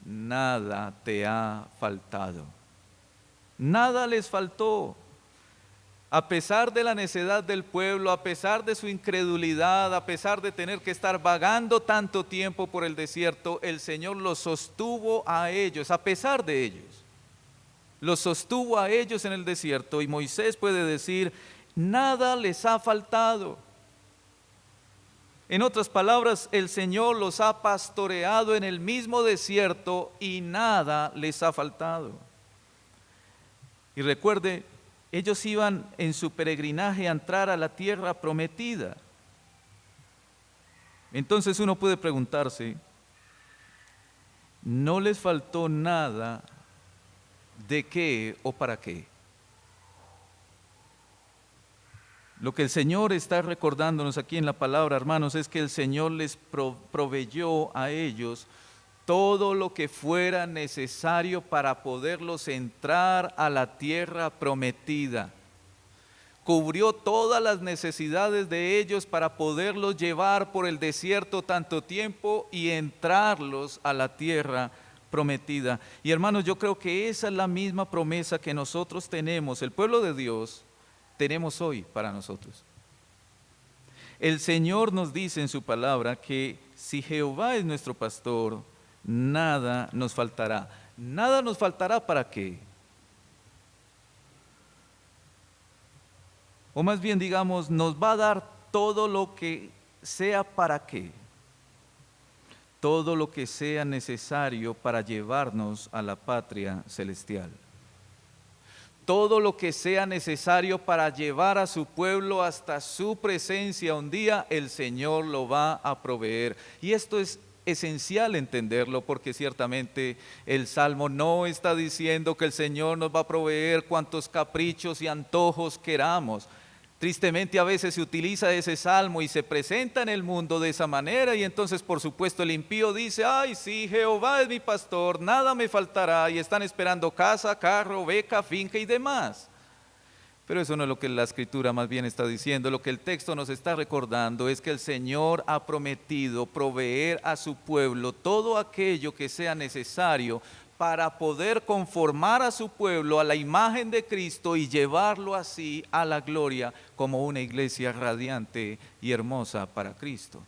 S4: nada te ha faltado. Nada les faltó. A pesar de la necedad del pueblo, a pesar de su incredulidad, a pesar de tener que estar vagando tanto tiempo por el desierto, el Señor los sostuvo a ellos, a pesar de ellos. Los sostuvo a ellos en el desierto y Moisés puede decir, nada les ha faltado. En otras palabras, el Señor los ha pastoreado en el mismo desierto y nada les ha faltado. Y recuerde, ellos iban en su peregrinaje a entrar a la tierra prometida. Entonces uno puede preguntarse, ¿no les faltó nada de qué o para qué? Lo que el Señor está recordándonos aquí en la palabra, hermanos, es que el Señor les proveyó a ellos todo lo que fuera necesario para poderlos entrar a la tierra prometida. Cubrió todas las necesidades de ellos para poderlos llevar por el desierto tanto tiempo y entrarlos a la tierra prometida. Y hermanos, yo creo que esa es la misma promesa que nosotros tenemos, el pueblo de Dios, tenemos hoy para nosotros. El Señor nos dice en su palabra que si Jehová es nuestro pastor, nada nos faltará. Nada nos faltará ¿para qué? O más bien digamos, nos va a dar todo lo que sea para qué. Todo lo que sea necesario para llevarnos a la patria celestial. Todo lo que sea necesario para llevar a su pueblo hasta su presencia un día, el Señor lo va a proveer. Y esto es esencial entenderlo porque ciertamente el Salmo no está diciendo que el Señor nos va a proveer cuantos caprichos y antojos queramos. Tristemente a veces se utiliza ese salmo y se presenta en el mundo de esa manera y entonces por supuesto el impío dice, ay sí, Jehová es mi pastor, nada me faltará, y están esperando casa, carro, beca, finca y demás. Pero eso no es lo que la Escritura más bien está diciendo. Lo que el texto nos está recordando es que el Señor ha prometido proveer a su pueblo todo aquello que sea necesario para poder conformar a su pueblo a la imagen de Cristo y llevarlo así a la gloria como una iglesia radiante y hermosa para Cristo.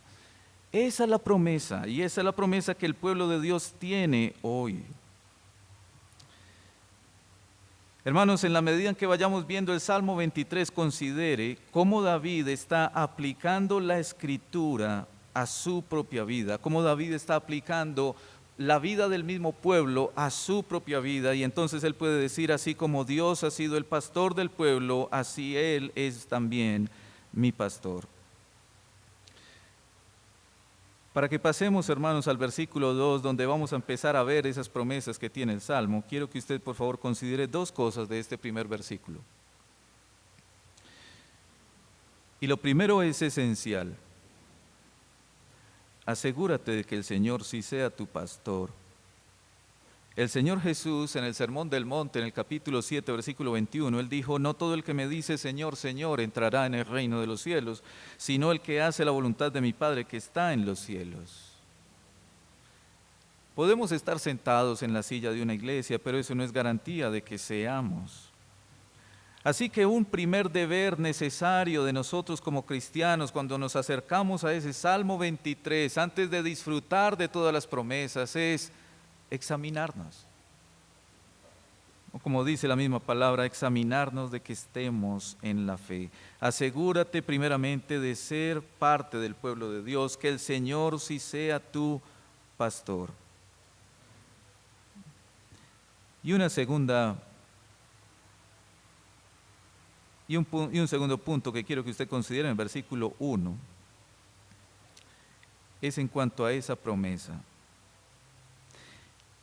S4: Esa es la promesa, y esa es la promesa que el pueblo de Dios tiene hoy. Hermanos, en la medida en que vayamos viendo el Salmo 23, considere cómo David está aplicando la Escritura a su propia vida, cómo David está aplicando la vida del mismo pueblo a su propia vida, y entonces él puede decir, así como Dios ha sido el pastor del pueblo, así Él es también mi pastor. Para que pasemos, hermanos, al versículo 2, donde vamos a empezar a ver esas promesas que tiene el Salmo, quiero que usted, por favor, considere dos cosas de este primer versículo. Y lo primero es esencial. Asegúrate de que el Señor sí sea tu pastor. El Señor Jesús, en el Sermón del Monte, en el capítulo 7, versículo 21, Él dijo, no todo el que me dice Señor, Señor, entrará en el reino de los cielos, sino el que hace la voluntad de mi Padre que está en los cielos. Podemos estar sentados en la silla de una iglesia, pero eso no es garantía de que seamos. Así que un primer deber necesario de nosotros como cristianos, cuando nos acercamos a ese Salmo 23, antes de disfrutar de todas las promesas, es examinarnos. O como dice la misma palabra, examinarnos de que estemos en la fe. Asegúrate primeramente de ser parte del pueblo de Dios, que el Señor sí sea tu pastor. Y un segundo punto que quiero que usted considere en el versículo 1 es en cuanto a esa promesa.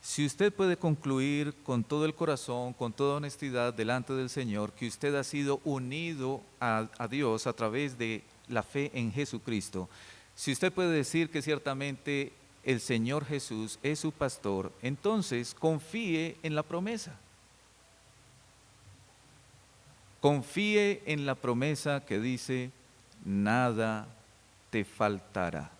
S4: Si usted puede concluir con todo el corazón, con toda honestidad delante del Señor, que usted ha sido unido a Dios a través de la fe en Jesucristo, si usted puede decir que ciertamente el Señor Jesús es su pastor, entonces confíe en la promesa. Confíe en la promesa que dice, nada te faltará.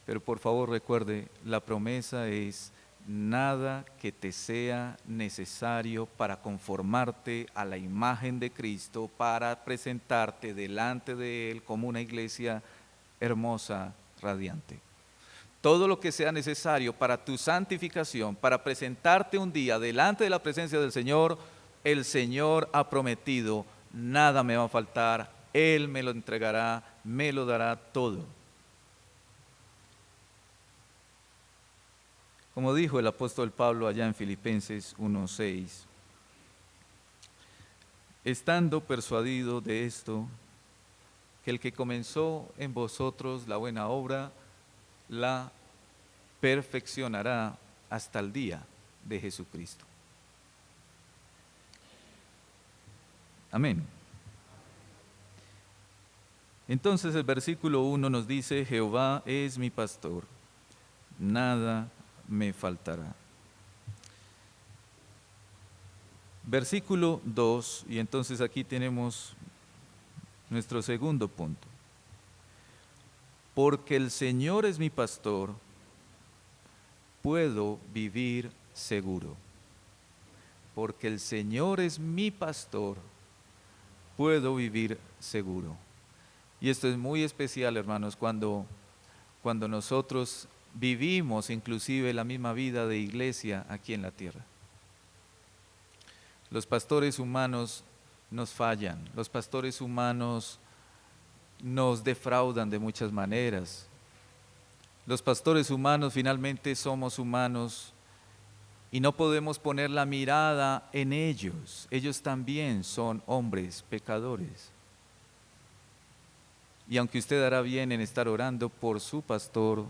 S4: Pero por favor recuerde, la promesa es nada que te sea necesario para conformarte a la imagen de Cristo, para presentarte delante de Él como una iglesia hermosa, radiante. Todo lo que sea necesario para tu santificación, para presentarte un día delante de la presencia del Señor, el Señor ha prometido, nada me va a faltar, Él me lo entregará, me lo dará todo. Como dijo el apóstol Pablo allá en Filipenses 1:6, estando persuadido de esto, que el que comenzó en vosotros la buena obra, la perfeccionará hasta el día de Jesucristo. Amén. Entonces el versículo 1 nos dice, Jehová es mi pastor, nada me faltará. Versículo 2, y entonces aquí tenemos nuestro segundo punto. Porque el Señor es mi pastor, puedo vivir seguro. Porque el Señor es mi pastor, puedo vivir seguro. Y esto es muy especial, hermanos, cuando nosotros vivimos inclusive la misma vida de iglesia aquí en la tierra. Los pastores humanos nos fallan, los pastores humanos nos defraudan de muchas maneras. Los pastores humanos finalmente somos humanos y no podemos poner la mirada en ellos. Ellos también son hombres pecadores. Y aunque usted hará bien en estar orando por su pastor,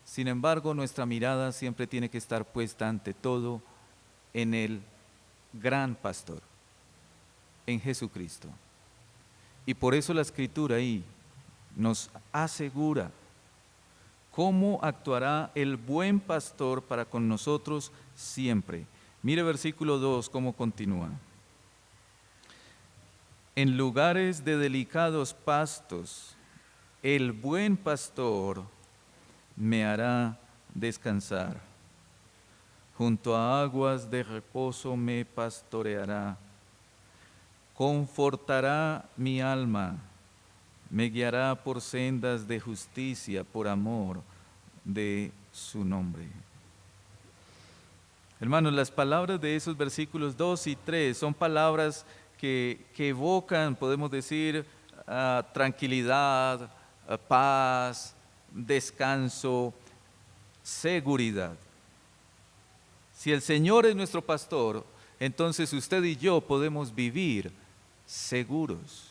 S4: sin embargo, nuestra mirada siempre tiene que estar puesta ante todo en el gran pastor, en Jesucristo. Y por eso la Escritura ahí nos asegura cómo actuará el buen pastor para con nosotros siempre. Mire versículo 2, cómo continúa. En lugares de delicados pastos, el buen pastor me hará descansar. Junto a aguas de reposo me pastoreará. Confortará mi alma, me guiará por sendas de justicia por amor de su nombre. Hermanos, las palabras de esos versículos 2 y 3 son palabras que evocan, podemos decir, tranquilidad, paz, descanso, seguridad. Si el Señor es nuestro pastor, entonces usted y yo podemos vivir seguros.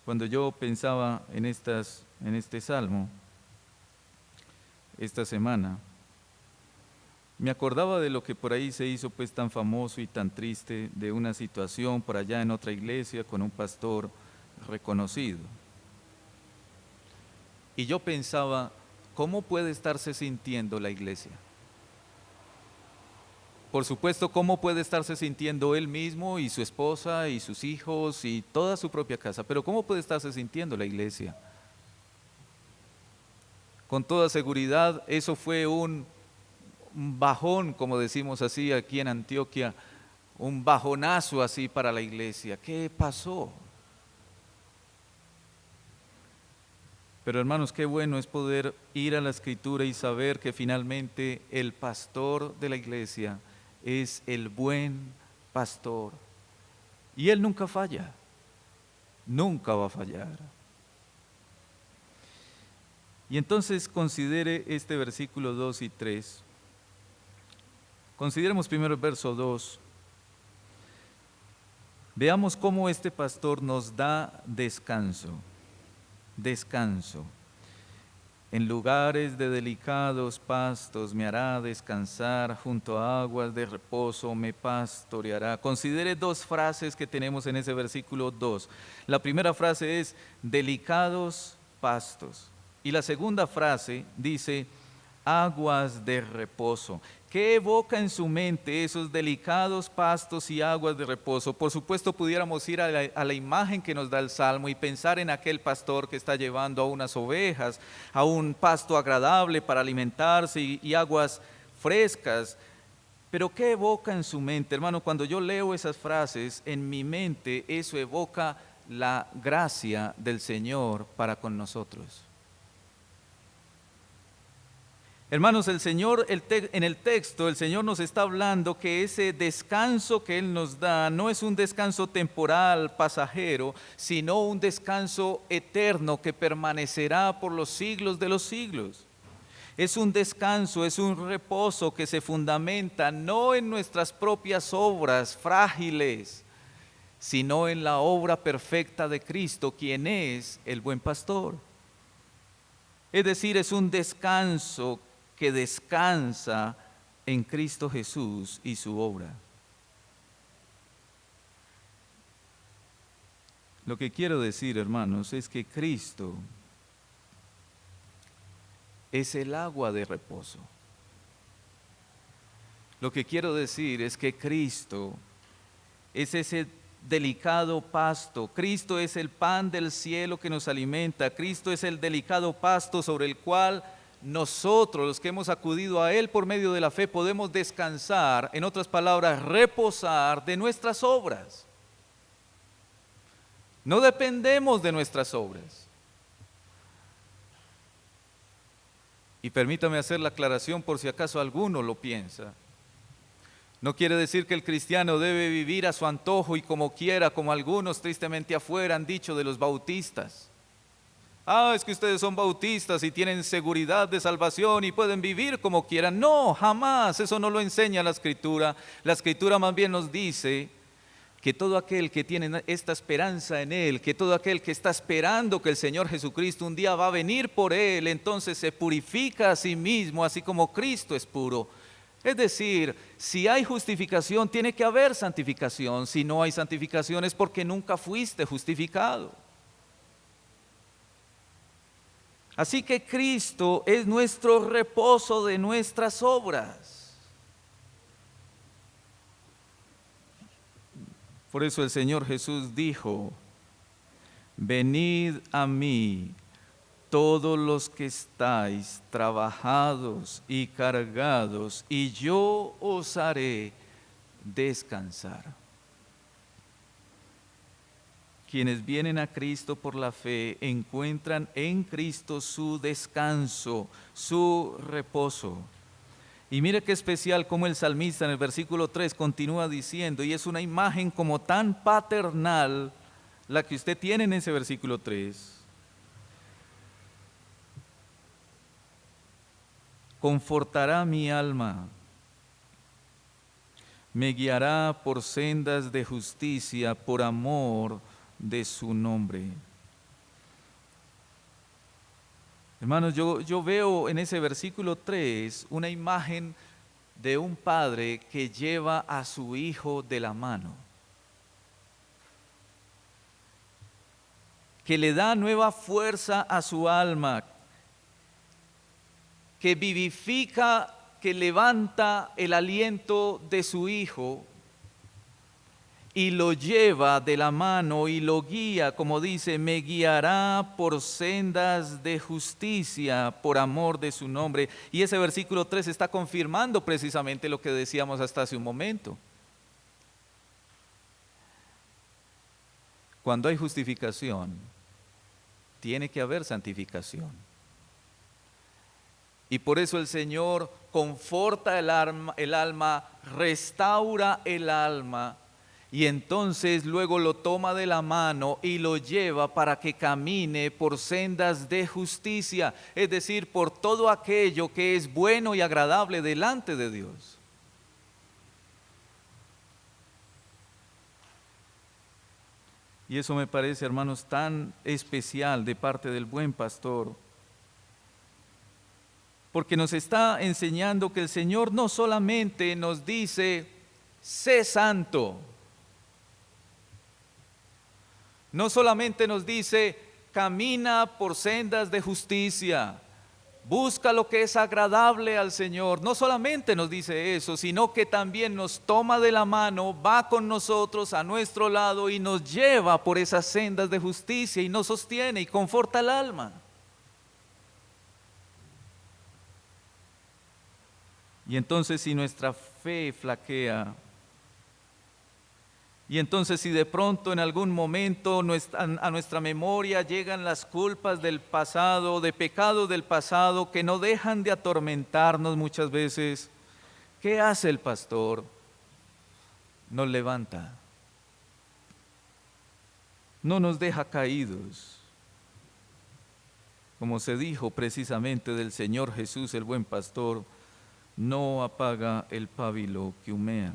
S4: Cuando yo pensaba en este salmo, esta semana, me acordaba de lo que por ahí se hizo pues tan famoso y tan triste, de una situación por allá en otra iglesia con un pastor reconocido. Y yo pensaba, ¿cómo puede estarse sintiendo la iglesia? Por supuesto, ¿cómo puede estarse sintiendo él mismo y su esposa y sus hijos y toda su propia casa? Pero ¿cómo puede estarse sintiendo la iglesia? Con toda seguridad, eso fue un bajón, como decimos así aquí en Antioquia, un bajonazo así para la iglesia. ¿Qué pasó? Pero hermanos, qué bueno es poder ir a la Escritura y saber que finalmente el pastor de la iglesia es el buen pastor. Y él nunca falla, nunca va a fallar. Y entonces considere este versículo 2 y 3. Consideremos primero el verso 2. Veamos cómo este pastor nos da descanso. Descanso. En lugares de delicados pastos me hará descansar, junto a aguas de reposo me pastoreará. Considere dos frases que tenemos en ese versículo 2. La primera frase es delicados pastos. Y la segunda frase dice aguas de reposo. ¿Qué evoca en su mente esos delicados pastos y aguas de reposo? Por supuesto, pudiéramos ir a la imagen que nos da el Salmo y pensar en aquel pastor que está llevando a unas ovejas a un pasto agradable para alimentarse y aguas frescas. Pero ¿qué evoca en su mente? Hermano, cuando yo leo esas frases, en mi mente eso evoca la gracia del Señor para con nosotros. Hermanos, el Señor, en el texto, el Señor nos está hablando que ese descanso que Él nos da no es un descanso temporal, pasajero, sino un descanso eterno que permanecerá por los siglos de los siglos. Es un descanso, es un reposo que se fundamenta no en nuestras propias obras frágiles, sino en la obra perfecta de Cristo, quien es el buen pastor. Es decir, es un descanso que descansa en Cristo Jesús y su obra. Lo que quiero decir, hermanos, es que Cristo es el agua de reposo. Lo que quiero decir es que Cristo es ese delicado pasto. Cristo es el pan del cielo que nos alimenta. Cristo es el delicado pasto sobre el cual nosotros, los que hemos acudido a Él por medio de la fe, podemos descansar, en otras palabras, reposar de nuestras obras. No dependemos de nuestras obras. Y permítame hacer la aclaración por si acaso alguno lo piensa. No quiere decir que el cristiano debe vivir a su antojo y como quiera, como algunos tristemente afuera han dicho de los bautistas. Es que ustedes son bautistas y tienen seguridad de salvación y pueden vivir como quieran. No, jamás, eso no lo enseña la Escritura. La Escritura más bien nos dice que todo aquel que tiene esta esperanza en Él, que todo aquel que está esperando que el Señor Jesucristo un día va a venir por Él, entonces se purifica a sí mismo, así como Cristo es puro. Es decir, si hay justificación, tiene que haber santificación. Si no hay santificación es porque nunca fuiste justificado. Así que Cristo es nuestro reposo de nuestras obras. Por eso el Señor Jesús dijo: venid a mí todos los que estáis trabajados y cargados, y yo os haré descansar. quienes vienen a Cristo por la fe encuentran en Cristo su descanso, su reposo. Y mire qué especial como el salmista en el versículo 3 continúa diciendo, y es una imagen como tan paternal la que usted tiene en ese versículo 3. Confortará mi alma, me guiará por sendas de justicia por amor de su nombre. Hermanos, yo veo en ese versículo 3 una imagen de un padre que lleva a su hijo de la mano, que le da nueva fuerza a su alma, que vivifica, que levanta el aliento de su hijo y lo lleva de la mano y lo guía, como dice, me guiará por sendas de justicia por amor de su nombre. Y ese versículo 3 está confirmando precisamente lo que decíamos hasta hace un momento. Cuando hay justificación, tiene que haber santificación. Y por eso el Señor conforta el alma, restaura el alma, y entonces luego lo toma de la mano y lo lleva para que camine por sendas de justicia, es decir, por todo aquello que es bueno y agradable delante de Dios. Y eso me parece, hermanos, tan especial de parte del buen pastor, porque nos está enseñando que el Señor no solamente nos dice, sé santo, no solamente nos dice, camina por sendas de justicia, busca lo que es agradable al Señor. No solamente nos dice eso, sino que también nos toma de la mano, va con nosotros a nuestro lado y nos lleva por esas sendas de justicia y nos sostiene y conforta el alma. Y entonces si nuestra fe flaquea, y entonces si de pronto en algún momento a nuestra memoria llegan las culpas del pasado, de pecados del pasado que no dejan de atormentarnos muchas veces, ¿qué hace el pastor? Nos levanta, no nos deja caídos. Como se dijo precisamente del Señor Jesús, el buen pastor, no apaga el pábilo que humea.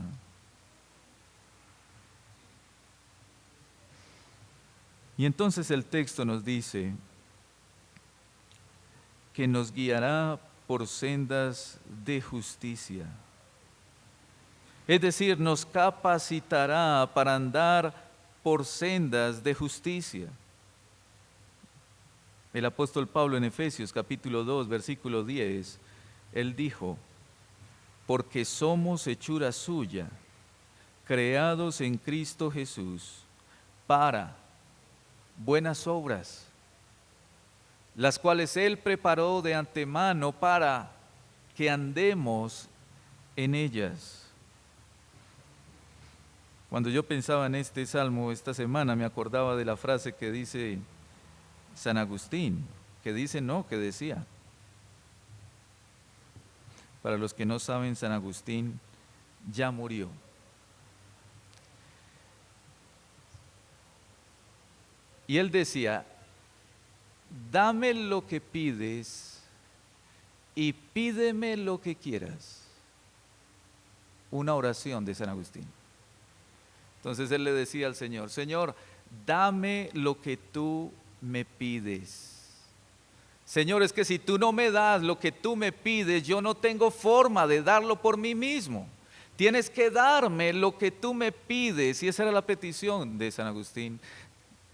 S4: Y entonces el texto nos dice que nos guiará por sendas de justicia. Es decir, nos capacitará para andar por sendas de justicia. El apóstol Pablo en Efesios capítulo 2, versículo 10, él dijo, porque somos hechura suya, creados en Cristo Jesús, para buenas obras, las cuales Él preparó de antemano para que andemos en ellas. Cuando yo pensaba en este salmo esta semana, me acordaba de la frase que dice San Agustín, que decía. Para los que no saben, San Agustín ya murió. Y él decía, dame lo que pides y pídeme lo que quieras. Una oración de San Agustín. Entonces él le decía al Señor, Señor, dame lo que tú me pides. Señor, es que si tú no me das lo que tú me pides, yo no tengo forma de darlo por mí mismo. Tienes que darme lo que tú me pides. Y esa era la petición de San Agustín.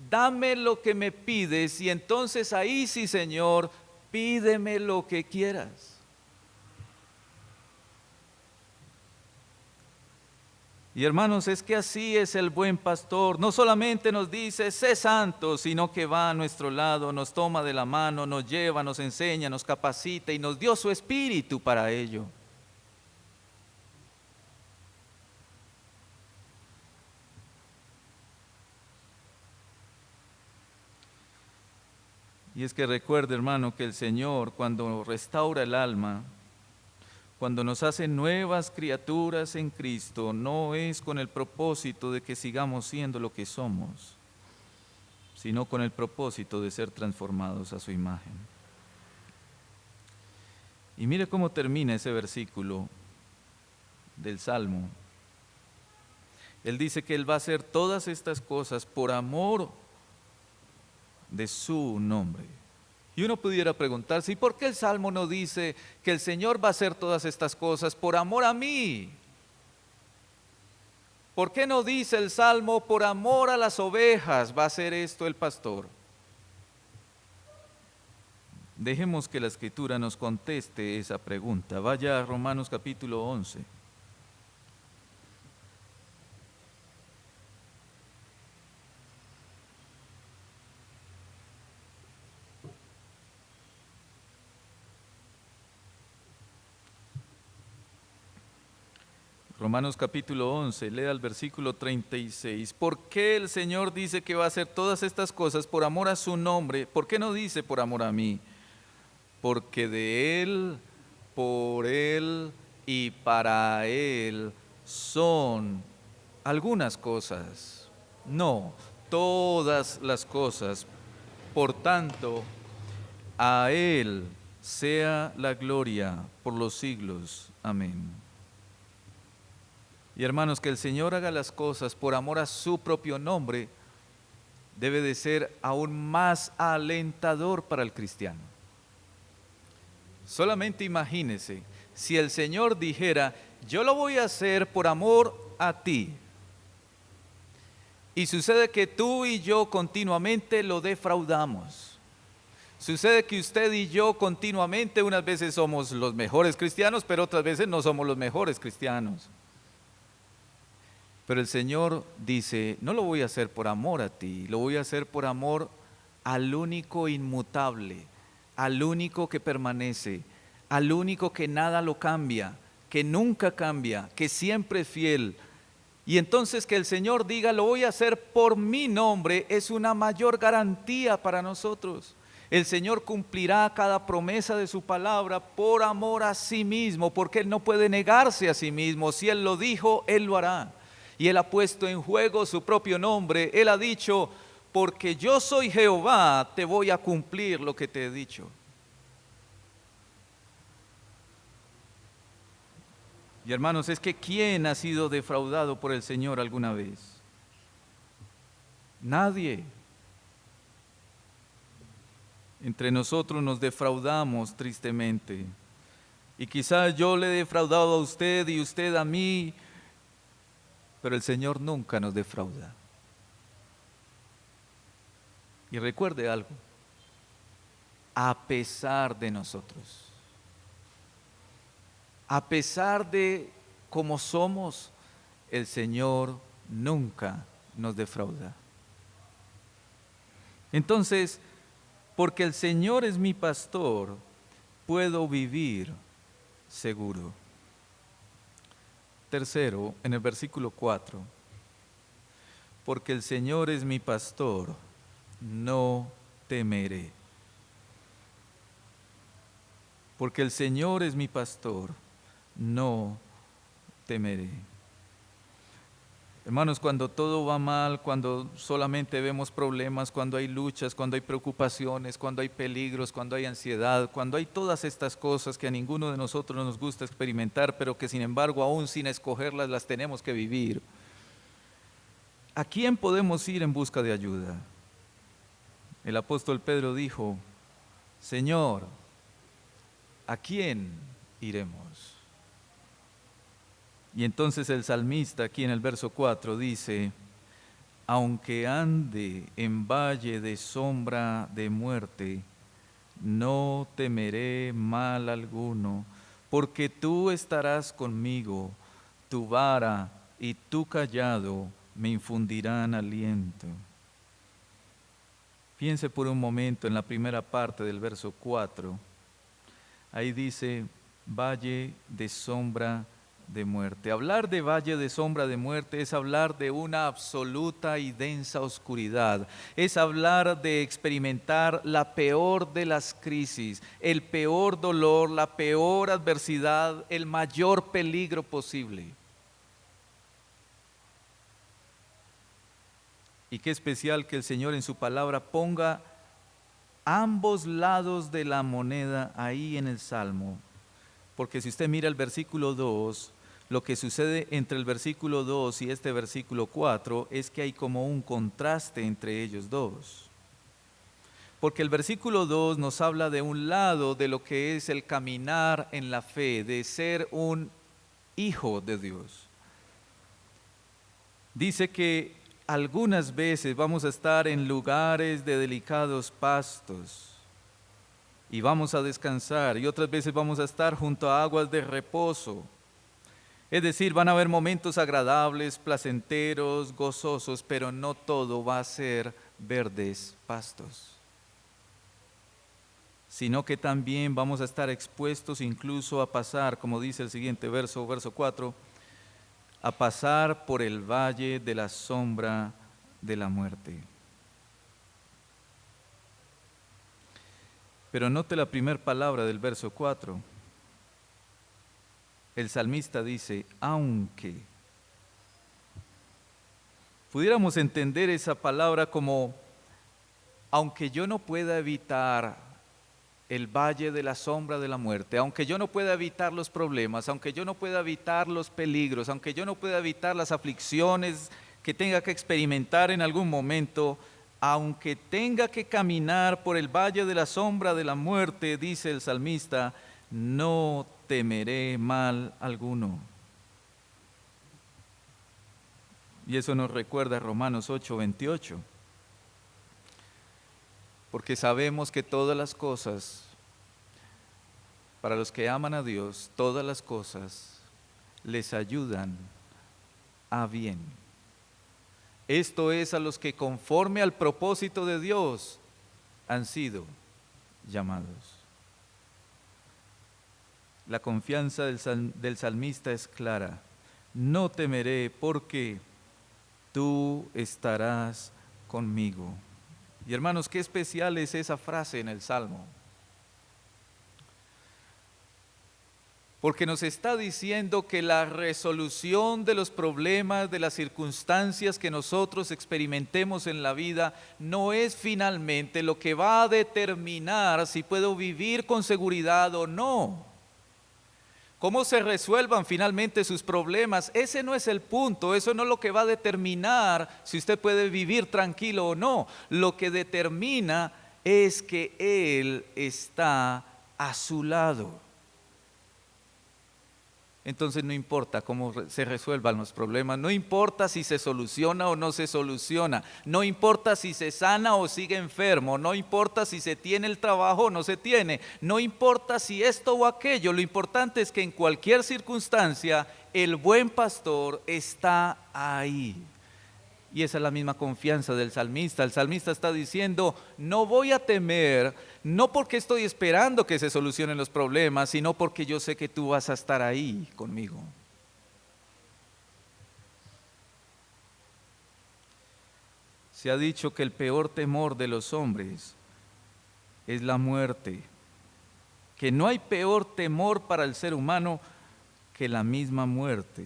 S4: Dame lo que me pides y entonces ahí sí, Señor, pídeme lo que quieras. Y hermanos, es que así es el buen pastor. No solamente nos dice, sé santo, sino que va a nuestro lado, nos toma de la mano, nos lleva, nos enseña, nos capacita y nos dio su espíritu para ello. es que recuerde, hermano, que el Señor, cuando restaura el alma, cuando nos hace nuevas criaturas en Cristo, no es con el propósito de que sigamos siendo lo que somos, sino con el propósito de ser transformados a su imagen. Y mire cómo termina ese versículo del Salmo. Él dice que Él va a hacer todas estas cosas por amor de su nombre. Y uno pudiera preguntarse, ¿y por qué el Salmo no dice que el Señor va a hacer todas estas cosas por amor a mí? ¿Por qué no dice el Salmo, por amor a las ovejas va a hacer esto el pastor? Dejemos que la Escritura nos conteste esa pregunta. Vaya a Romanos capítulo 11. Romanos capítulo 11, lea el versículo 36. ¿Por qué el Señor dice que va a hacer todas estas cosas por amor a su nombre? ¿Por qué no dice por amor a mí? Porque de Él, por Él y para Él son algunas cosas, no, todas las cosas. Por tanto, a Él sea la gloria por los siglos. Amén. Y hermanos, que el Señor haga las cosas por amor a su propio nombre debe de ser aún más alentador para el cristiano. Solamente imagínese, si el Señor dijera, yo lo voy a hacer por amor a ti, y sucede que tú y yo continuamente lo defraudamos. Sucede que usted y yo continuamente, unas veces somos los mejores cristianos, pero otras veces no somos los mejores cristianos. Pero el Señor dice, no lo voy a hacer por amor a ti, lo voy a hacer por amor al único inmutable, al único que permanece, al único que nada lo cambia, que nunca cambia, que siempre es fiel. Y entonces que el Señor diga, lo voy a hacer por mi nombre, es una mayor garantía para nosotros. El Señor cumplirá cada promesa de su palabra por amor a sí mismo, porque Él no puede negarse a sí mismo. Si Él lo dijo, Él lo hará. Y Él ha puesto en juego su propio nombre. Él ha dicho, porque yo soy Jehová, te voy a cumplir lo que te he dicho. Y hermanos, es que ¿quién ha sido defraudado por el Señor alguna vez? Nadie. Entre nosotros nos defraudamos tristemente. Y quizás yo le he defraudado a usted y usted a mí, pero el Señor nunca nos defrauda. Y recuerde algo, a pesar de nosotros, a pesar de cómo somos, el Señor nunca nos defrauda. Entonces, porque el Señor es mi pastor, puedo vivir seguro. Tercero, en el versículo 4, porque el Señor es mi pastor, no temeré. Porque el Señor es mi pastor, no temeré. Hermanos, cuando todo va mal, cuando solamente vemos problemas, cuando hay luchas, cuando hay preocupaciones, cuando hay peligros, cuando hay ansiedad, cuando hay todas estas cosas que a ninguno de nosotros nos gusta experimentar, pero que sin embargo aún sin escogerlas las tenemos que vivir, ¿a quién podemos ir en busca de ayuda? El apóstol Pedro dijo, Señor, ¿a quién iremos? Y entonces el salmista aquí en el verso 4 dice, aunque ande en valle de sombra de muerte, no temeré mal alguno, porque tú estarás conmigo, tu vara y tu cayado me infundirán aliento. Piense por un momento en la primera parte del verso 4. Ahí dice, valle de sombra de muerte. Hablar de valle de sombra de muerte es hablar de una absoluta y densa oscuridad. Es hablar de experimentar la peor de las crisis, el peor dolor, la peor adversidad, el mayor peligro posible. Y qué especial que el Señor en su palabra ponga ambos lados de la moneda ahí en el Salmo. Porque si usted mira el versículo 2, lo que sucede entre el versículo 2 y este versículo 4 es que hay como un contraste entre ellos dos. Porque el versículo 2 nos habla de un lado de lo que es el caminar en la fe, de ser un hijo de Dios. Dice que algunas veces vamos a estar en lugares de delicados pastos y vamos a descansar, y otras veces vamos a estar junto a aguas de reposo. Es decir, van a haber momentos agradables, placenteros, gozosos, pero no todo va a ser verdes pastos, sino que también vamos a estar expuestos incluso a pasar, como dice el siguiente verso 4, a pasar por el valle de la sombra de la muerte. Pero note la primera palabra del verso 4. El salmista dice, aunque. Pudiéramos entender esa palabra como, aunque yo no pueda evitar el valle de la sombra de la muerte, aunque yo no pueda evitar los problemas, aunque yo no pueda evitar los peligros, aunque yo no pueda evitar las aflicciones que tenga que experimentar en algún momento, aunque tenga que caminar por el valle de la sombra de la muerte, dice el salmista, no temeré mal alguno. Y eso nos recuerda a Romanos 8:28. Porque sabemos que todas las cosas, para los que aman a Dios, todas las cosas les ayudan a bien. Esto es a los que conforme al propósito de Dios han sido llamados. La confianza del salmista es clara. No temeré porque tú estarás conmigo. Y hermanos, qué especial es esa frase en el Salmo. Porque nos está diciendo que la resolución de los problemas, de las circunstancias que nosotros experimentemos en la vida, no es finalmente lo que va a determinar si puedo vivir con seguridad o no. Cómo se resuelvan finalmente sus problemas, ese no es el punto, eso no es lo que va a determinar si usted puede vivir tranquilo o no. Lo que determina es que Él está a su lado. Entonces no importa cómo se resuelvan los problemas, no importa si se soluciona o no se soluciona, no importa si se sana o sigue enfermo, no importa si se tiene el trabajo o no se tiene, no importa si esto o aquello, lo importante es que en cualquier circunstancia el buen pastor está ahí. Y esa es la misma confianza del salmista. El salmista está diciendo, no voy a temer, no porque estoy esperando que se solucionen los problemas, sino porque yo sé que tú vas a estar ahí conmigo. Se ha dicho que el peor temor de los hombres es la muerte, que no hay peor temor para el ser humano que la misma muerte.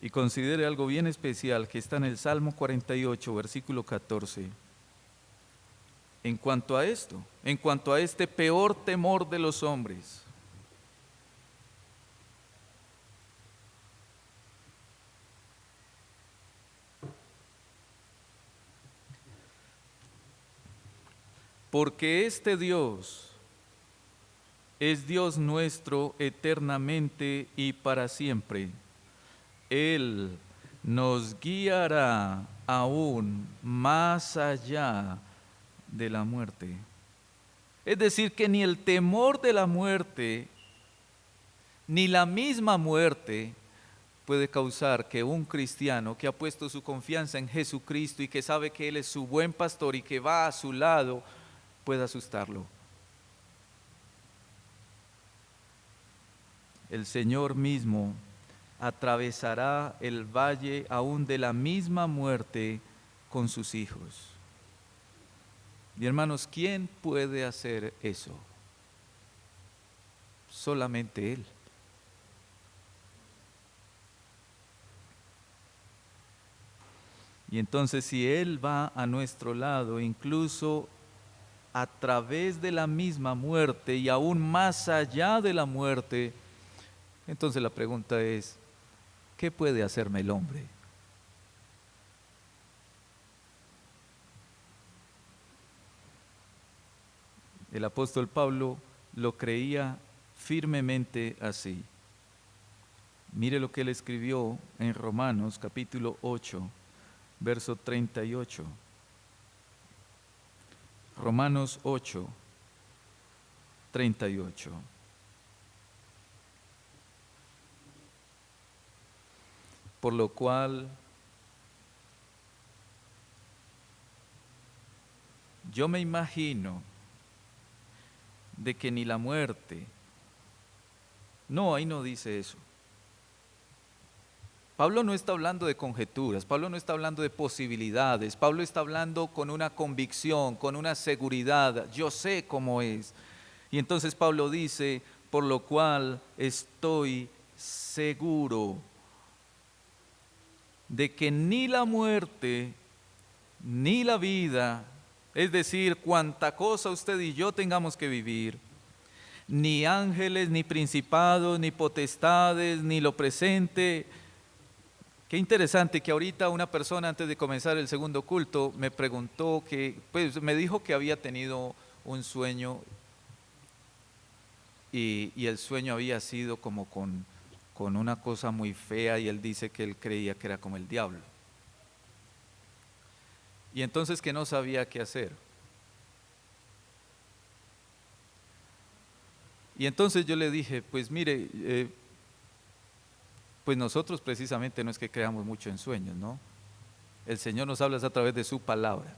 S4: Y considere algo bien especial que está en el Salmo 48, versículo 14. En cuanto a esto, en cuanto a este peor temor de los hombres. Porque este Dios es Dios nuestro eternamente y para siempre. Él nos guiará aún más allá de la muerte. Es decir, que ni el temor de la muerte, ni la misma muerte puede causar que un cristiano que ha puesto su confianza en Jesucristo y que sabe que Él es su buen pastor y que va a su lado, pueda asustarlo. el Señor mismo atravesará el valle aún de la misma muerte con sus hijos. Y hermanos, ¿quién puede hacer eso? Solamente Él. Y entonces si Él va a nuestro lado, incluso a través de la misma muerte y aún más allá de la muerte, entonces la pregunta es, ¿qué puede hacerme el hombre? El apóstol Pablo lo creía firmemente así. Mire lo que él escribió en Romanos capítulo 8, verso 38. Romanos 8, 38. Por lo cual yo me imagino de que ni la muerte, no, ahí no dice eso. Pablo no está hablando de conjeturas, Pablo no está hablando de posibilidades, Pablo está hablando con una convicción, con una seguridad, yo sé cómo es. Y entonces Pablo dice, por lo cual estoy seguro de que ni la muerte, ni la vida, es decir, cuanta cosa usted y yo tengamos que vivir, ni ángeles, ni principados, ni potestades, ni lo presente. Qué interesante que ahorita una persona antes de comenzar el segundo culto me preguntó pues me dijo que había tenido un sueño y el sueño había sido como con una cosa muy fea y él dice que él creía que era como el diablo. Y entonces que no sabía qué hacer. Y entonces yo le dije, pues mire, pues nosotros precisamente no es que creamos mucho en sueños, ¿no? El Señor nos habla a través de su palabra.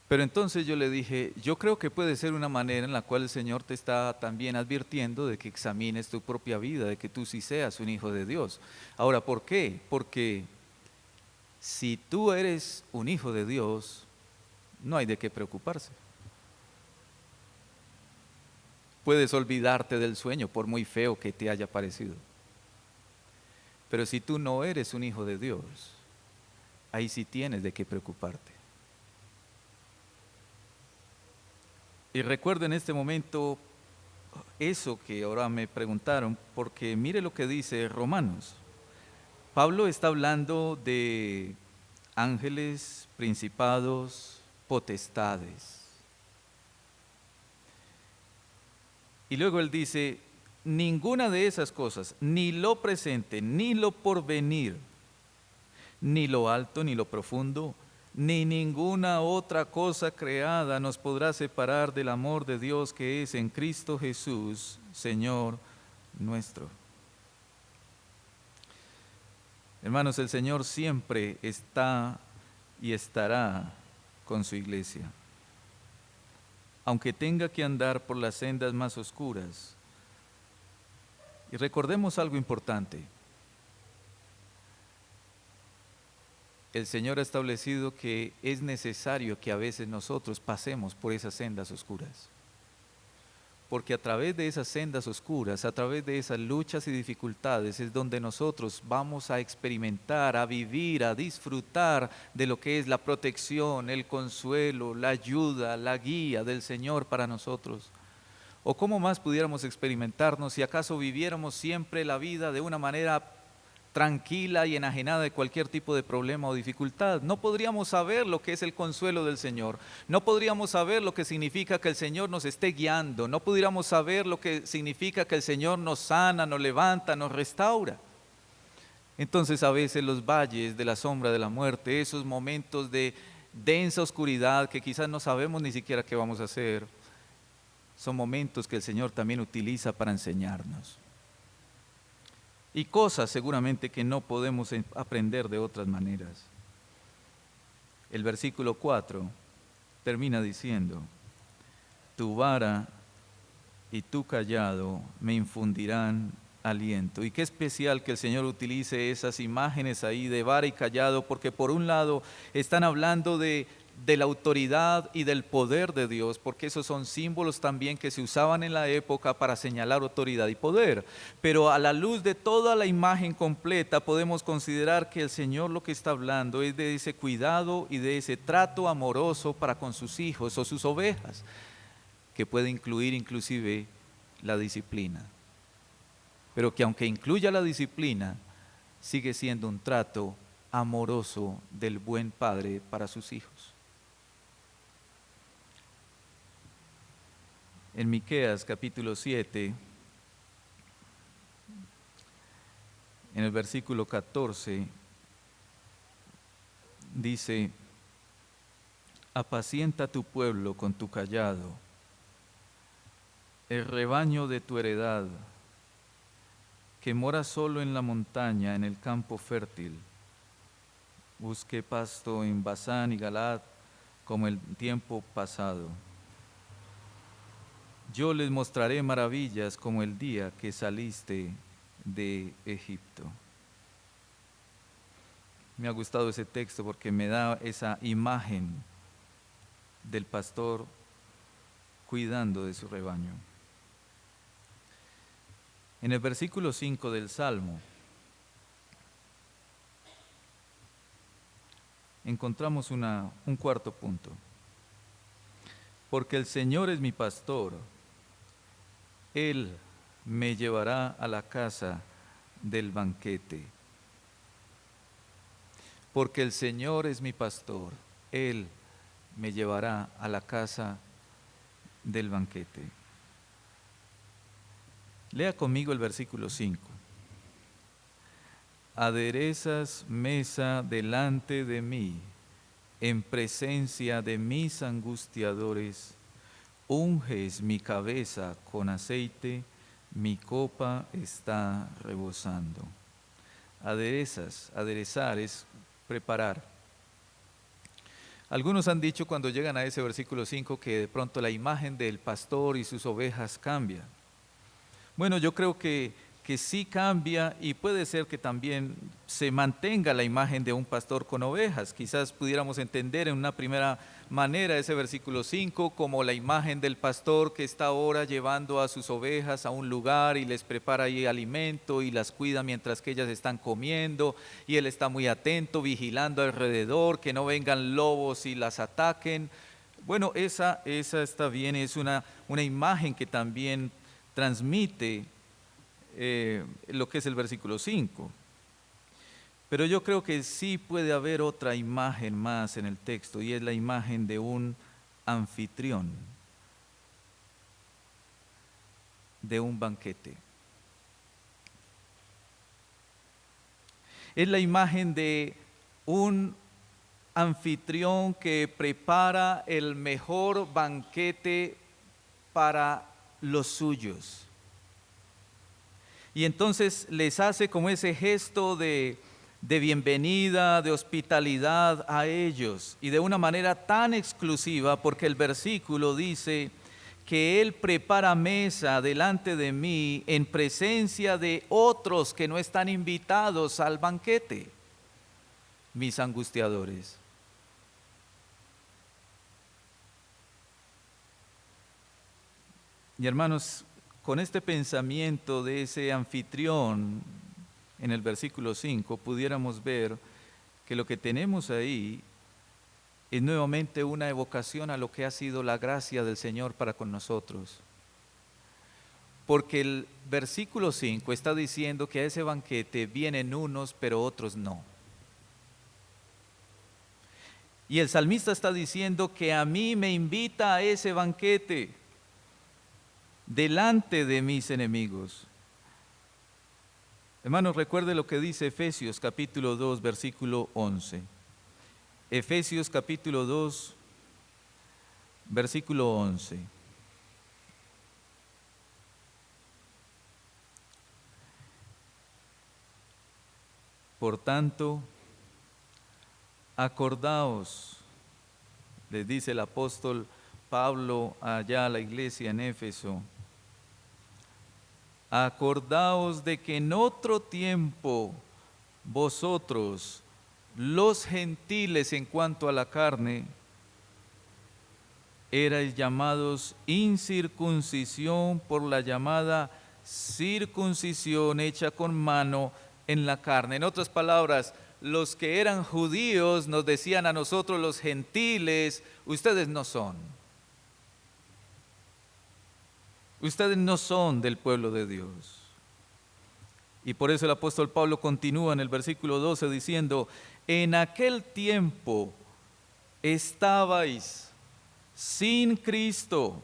S4: Pero entonces yo le dije, yo creo que puede ser una manera en la cual el Señor te está también advirtiendo de que examines tu propia vida, de que tú sí seas un hijo de Dios. Ahora, ¿por qué? Porque si tú eres un hijo de Dios, no hay de qué preocuparse. Puedes olvidarte del sueño por muy feo que te haya parecido. Pero si tú no eres un hijo de Dios, ahí sí tienes de qué preocuparte. Y recuerdo en este momento eso que ahora me preguntaron, porque mire lo que dice Romanos. Pablo está hablando de ángeles, principados, potestades. Y luego él dice, ninguna de esas cosas, ni lo presente, ni lo porvenir, ni lo alto, ni lo profundo, ni ninguna otra cosa creada nos podrá separar del amor de Dios que es en Cristo Jesús, Señor nuestro. Hermanos, el Señor siempre está y estará con su iglesia. Aunque tenga que andar por las sendas más oscuras. Y recordemos algo importante. El Señor ha establecido que es necesario que a veces nosotros pasemos por esas sendas oscuras. Porque a través de esas sendas oscuras, a través de esas luchas y dificultades es donde nosotros vamos a experimentar, a vivir, a disfrutar de lo que es la protección, el consuelo, la ayuda, la guía del Señor para nosotros. ¿O cómo más pudiéramos experimentarnos si acaso viviéramos siempre la vida de una manera tranquila y enajenada de cualquier tipo de problema o dificultad? No podríamos saber lo que es el consuelo del Señor, no podríamos saber lo que significa que el Señor nos esté guiando, no pudiéramos saber lo que significa que el Señor nos sana, nos levanta, nos restaura. Entonces a veces los valles de la sombra de la muerte, esos momentos de densa oscuridad que quizás no sabemos ni siquiera qué vamos a hacer, son momentos que el Señor también utiliza para enseñarnos. Y cosas seguramente que no podemos aprender de otras maneras. El versículo 4 termina diciendo, tu vara y tu callado me infundirán aliento. Y qué especial que el Señor utilice esas imágenes ahí de vara y callado, porque por un lado están hablando de la autoridad y del poder de Dios, porque esos son símbolos también que se usaban en la época para señalar autoridad y poder. Pero a la luz de toda la imagen completa podemos considerar que el Señor lo que está hablando es de ese cuidado y de ese trato amoroso para con sus hijos o sus ovejas, que puede incluir inclusive la disciplina. Pero que aunque incluya la disciplina, sigue siendo un trato amoroso del buen padre para sus hijos. En Miqueas capítulo 7, en el versículo 14, dice: apacienta tu pueblo con tu callado, el rebaño de tu heredad, que mora solo en la montaña, en el campo fértil. Busque pasto en Basán y Galaad como el tiempo pasado. Yo les mostraré maravillas como el día que saliste de Egipto. Me ha gustado ese texto porque me da esa imagen del pastor cuidando de su rebaño. En el versículo 5 del Salmo encontramos un cuarto punto. Porque el Señor es mi pastor, Él me llevará a la casa del banquete. Porque el Señor es mi pastor, Él me llevará a la casa del banquete. Lea conmigo el versículo 5. Aderezas mesa delante de mí, en presencia de mis angustiadores, unges mi cabeza con aceite, mi copa está rebosando. Aderezas, aderezar es preparar. Algunos han dicho cuando llegan a ese versículo 5 que de pronto la imagen del pastor y sus ovejas cambia. Bueno, yo creo que sí cambia, y puede ser que también se mantenga la imagen de un pastor con ovejas. Quizás pudiéramos entender en una primera manera ese versículo 5 como la imagen del pastor que está ahora llevando a sus ovejas a un lugar y les prepara ahí alimento y las cuida mientras que ellas están comiendo, y él está muy atento, vigilando alrededor, que no vengan lobos y las ataquen. Bueno, esa está bien, es una imagen que también transmite lo que es el versículo 5. Pero yo creo que sí puede haber otra imagen más en el texto, y es la imagen de un anfitrión, de un banquete. Es la imagen de un anfitrión que prepara el mejor banquete para los suyos. Y entonces les hace como ese gesto de bienvenida, de hospitalidad a ellos, y de una manera tan exclusiva, porque el versículo dice que Él prepara mesa delante de mí en presencia de otros que no están invitados al banquete, mis angustiadores. Y hermanos, con este pensamiento de ese anfitrión en el versículo 5, pudiéramos ver que lo que tenemos ahí es nuevamente una evocación a lo que ha sido la gracia del Señor para con nosotros. Porque el versículo 5 está diciendo que a ese banquete vienen unos, pero otros no. Y el salmista está diciendo que a mí me invita a ese banquete delante de mis enemigos. Hermanos, recuerde lo que dice Efesios capítulo 2, versículo 11. Efesios capítulo 2, versículo 11. Por tanto, acordaos, les dice el apóstol Pablo allá a la iglesia en Éfeso, acordaos de que en otro tiempo vosotros, los gentiles en cuanto a la carne, erais llamados incircuncisión por la llamada circuncisión hecha con mano en la carne. En otras palabras, los que eran judíos nos decían a nosotros los gentiles, ustedes no son. Ustedes no son del pueblo de Dios. Y por eso el apóstol Pablo continúa en el versículo 12 diciendo, en aquel tiempo estabais sin Cristo,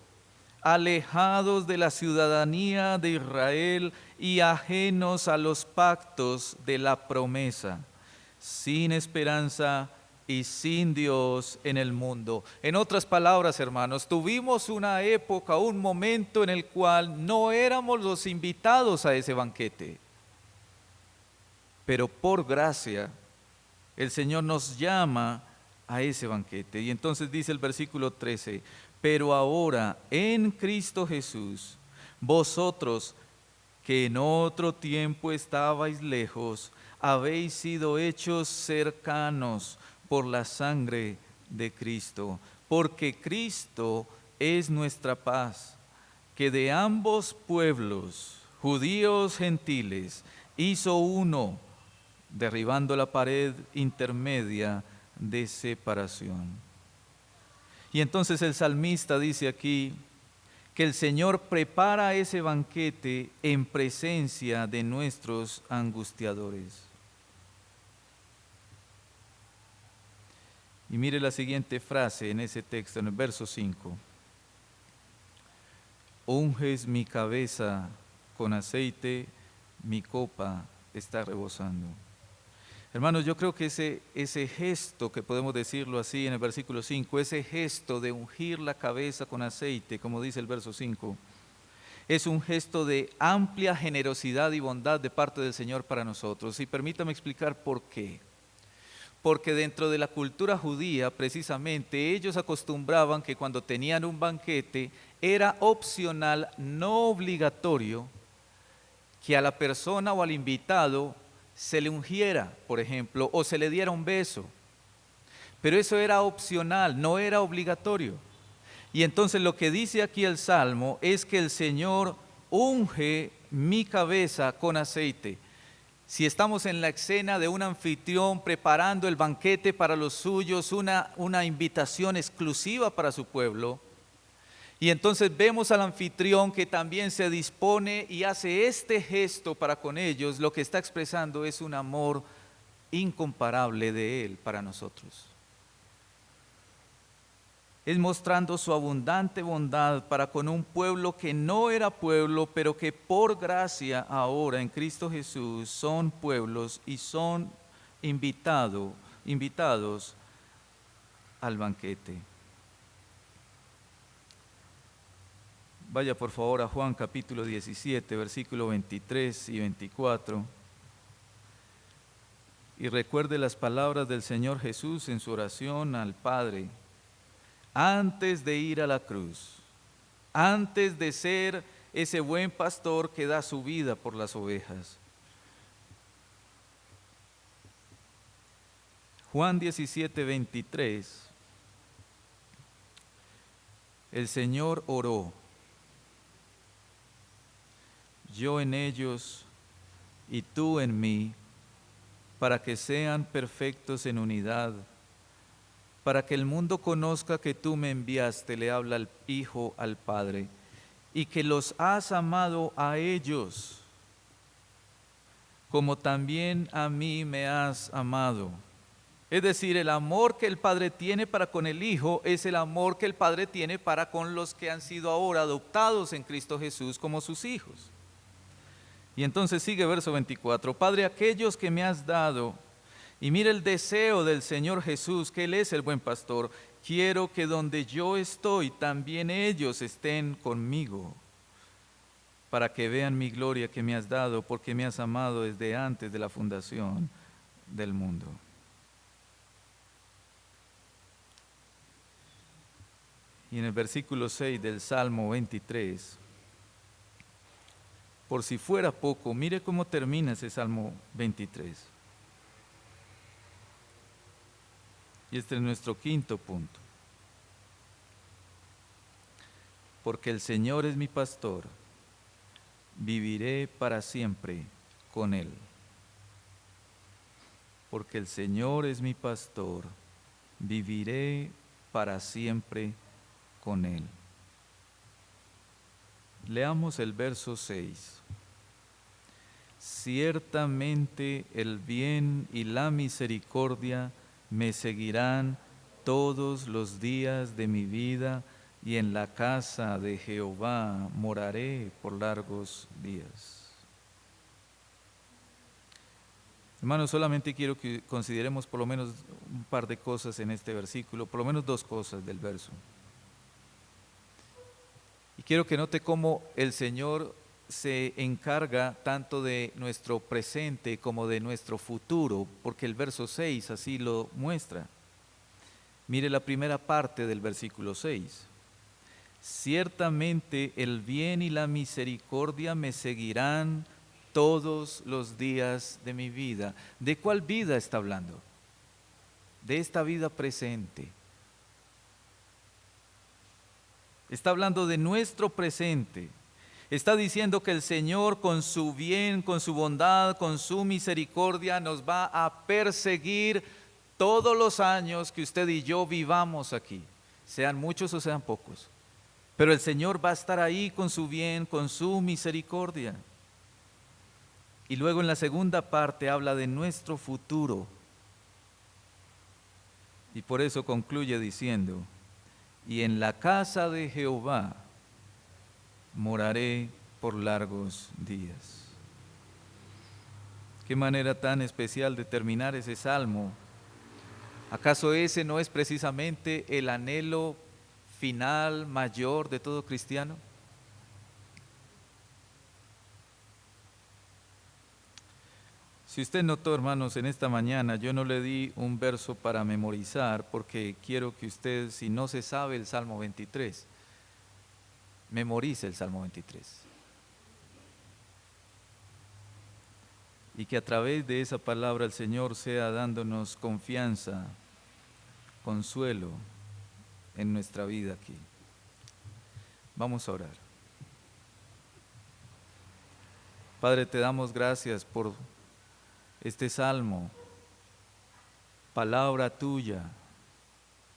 S4: alejados de la ciudadanía de Israel y ajenos a los pactos de la promesa, sin esperanza y sin Dios en el mundo. En otras palabras, hermanos, tuvimos una época, un momento en el cual no éramos los invitados a ese banquete. Pero por gracia, el Señor nos llama a ese banquete. Y entonces dice el versículo 13, pero ahora en Cristo Jesús, vosotros que en otro tiempo estabais lejos, habéis sido hechos cercanos por la sangre de Cristo, porque Cristo es nuestra paz, que de ambos pueblos, judíos, gentiles, hizo uno, derribando la pared intermedia de separación. Y entonces el salmista dice aquí que el Señor prepara ese banquete en presencia de nuestros angustiadores. Y mire la siguiente frase en ese texto, en el verso 5. Unges mi cabeza con aceite, mi copa está rebosando. Hermanos, yo creo que ese gesto, que podemos decirlo así en el versículo 5, ese gesto de ungir la cabeza con aceite, como dice el verso 5, es un gesto de amplia generosidad y bondad de parte del Señor para nosotros. Y permítame explicar por qué. Porque dentro de la cultura judía, precisamente, ellos acostumbraban que cuando tenían un banquete, era opcional, no obligatorio, que a la persona o al invitado se le ungiera, por ejemplo, o se le diera un beso. Pero eso era opcional, no era obligatorio. Y entonces lo que dice aquí el Salmo es que el Señor unge mi cabeza con aceite. Si estamos en la escena de un anfitrión preparando el banquete para los suyos, una invitación exclusiva para su pueblo, y entonces vemos al anfitrión que también se dispone y hace este gesto para con ellos, lo que está expresando es un amor incomparable de Él para nosotros. Es mostrando su abundante bondad para con un pueblo que no era pueblo, pero que por gracia ahora en Cristo Jesús son pueblos y son invitados al banquete. Vaya por favor a Juan capítulo 17, versículo 23 y 24. Y recuerde las palabras del Señor Jesús en su oración al Padre, antes de ir a la cruz, antes de ser ese buen pastor que da su vida por las ovejas. Juan 17, 23. El Señor oró, yo en ellos y tú en mí, para que sean perfectos en unidad, para que el mundo conozca que tú me enviaste, le habla el Hijo al Padre, y que los has amado a ellos, como también a mí me has amado. Es decir, el amor que el Padre tiene para con el Hijo es el amor que el Padre tiene para con los que han sido ahora adoptados en Cristo Jesús como sus hijos. Y entonces sigue verso 24, Padre, aquellos que me has dado, y mira el deseo del Señor Jesús, que Él es el buen pastor, quiero que donde yo estoy, también ellos estén conmigo, para que vean mi gloria que me has dado, porque me has amado desde antes de la fundación del mundo. Y en el versículo 6 del Salmo 23, Por si fuera poco, mire cómo termina ese Salmo 23. Y este es nuestro quinto punto. Porque el Señor es mi pastor, viviré para siempre con Él. Porque el Señor es mi pastor, viviré para siempre con Él. Leamos el verso 6. Ciertamente el bien y la misericordia me seguirán todos los días de mi vida, y en la casa de Jehová moraré por largos días. Hermanos, solamente quiero que consideremos por lo menos un par de cosas en este versículo, por lo menos dos cosas del verso. Y quiero que note cómo el Señor se encarga tanto de nuestro presente como de nuestro futuro, porque el verso 6 así lo muestra. Mire la primera parte del versículo 6. Ciertamente el bien y la misericordia me seguirán todos los días de mi vida. ¿De cuál vida está hablando? De esta vida presente. Está hablando de nuestro presente. Está diciendo que el Señor con su bien, con su bondad, con su misericordia nos va a perseguir todos los años que usted y yo vivamos aquí, sean muchos o sean pocos. Pero el Señor va a estar ahí con su bien, con su misericordia. Y luego en la segunda parte habla de nuestro futuro. Y por eso concluye diciendo: y en la casa de Jehová moraré por largos días. Qué manera tan especial de terminar ese salmo. ¿Acaso ese no es precisamente el anhelo final mayor de todo cristiano? Si usted notó, hermanos, en esta mañana yo no le di un verso para memorizar, porque quiero que usted, si no se sabe el Salmo 23, memorice el Salmo 23. Y que a través de esa palabra el Señor sea dándonos confianza, consuelo en nuestra vida aquí. Vamos a orar. Padre, te damos gracias por este salmo, palabra tuya,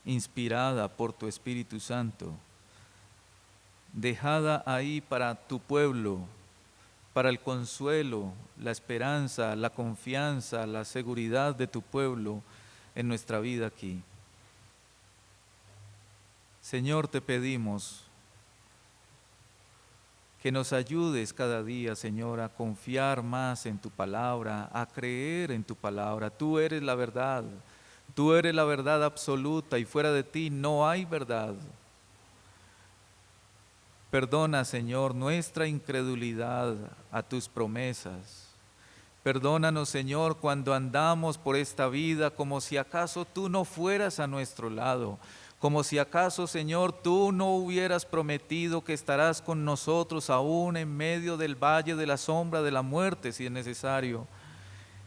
S4: inspirada por tu Espíritu Santo, dejada ahí para tu pueblo, para el consuelo, la esperanza, la confianza, la seguridad de tu pueblo en nuestra vida aquí. Señor, te pedimos que nos ayudes cada día, Señor, a confiar más en tu palabra, a creer en tu palabra. Tú eres la verdad absoluta, y fuera de ti no hay verdad. Perdona, Señor, nuestra incredulidad a tus promesas. Perdónanos, Señor, cuando andamos por esta vida como si acaso tú no fueras a nuestro lado, como si acaso, Señor, tú no hubieras prometido que estarás con nosotros aún en medio del valle de la sombra de la muerte, si es necesario.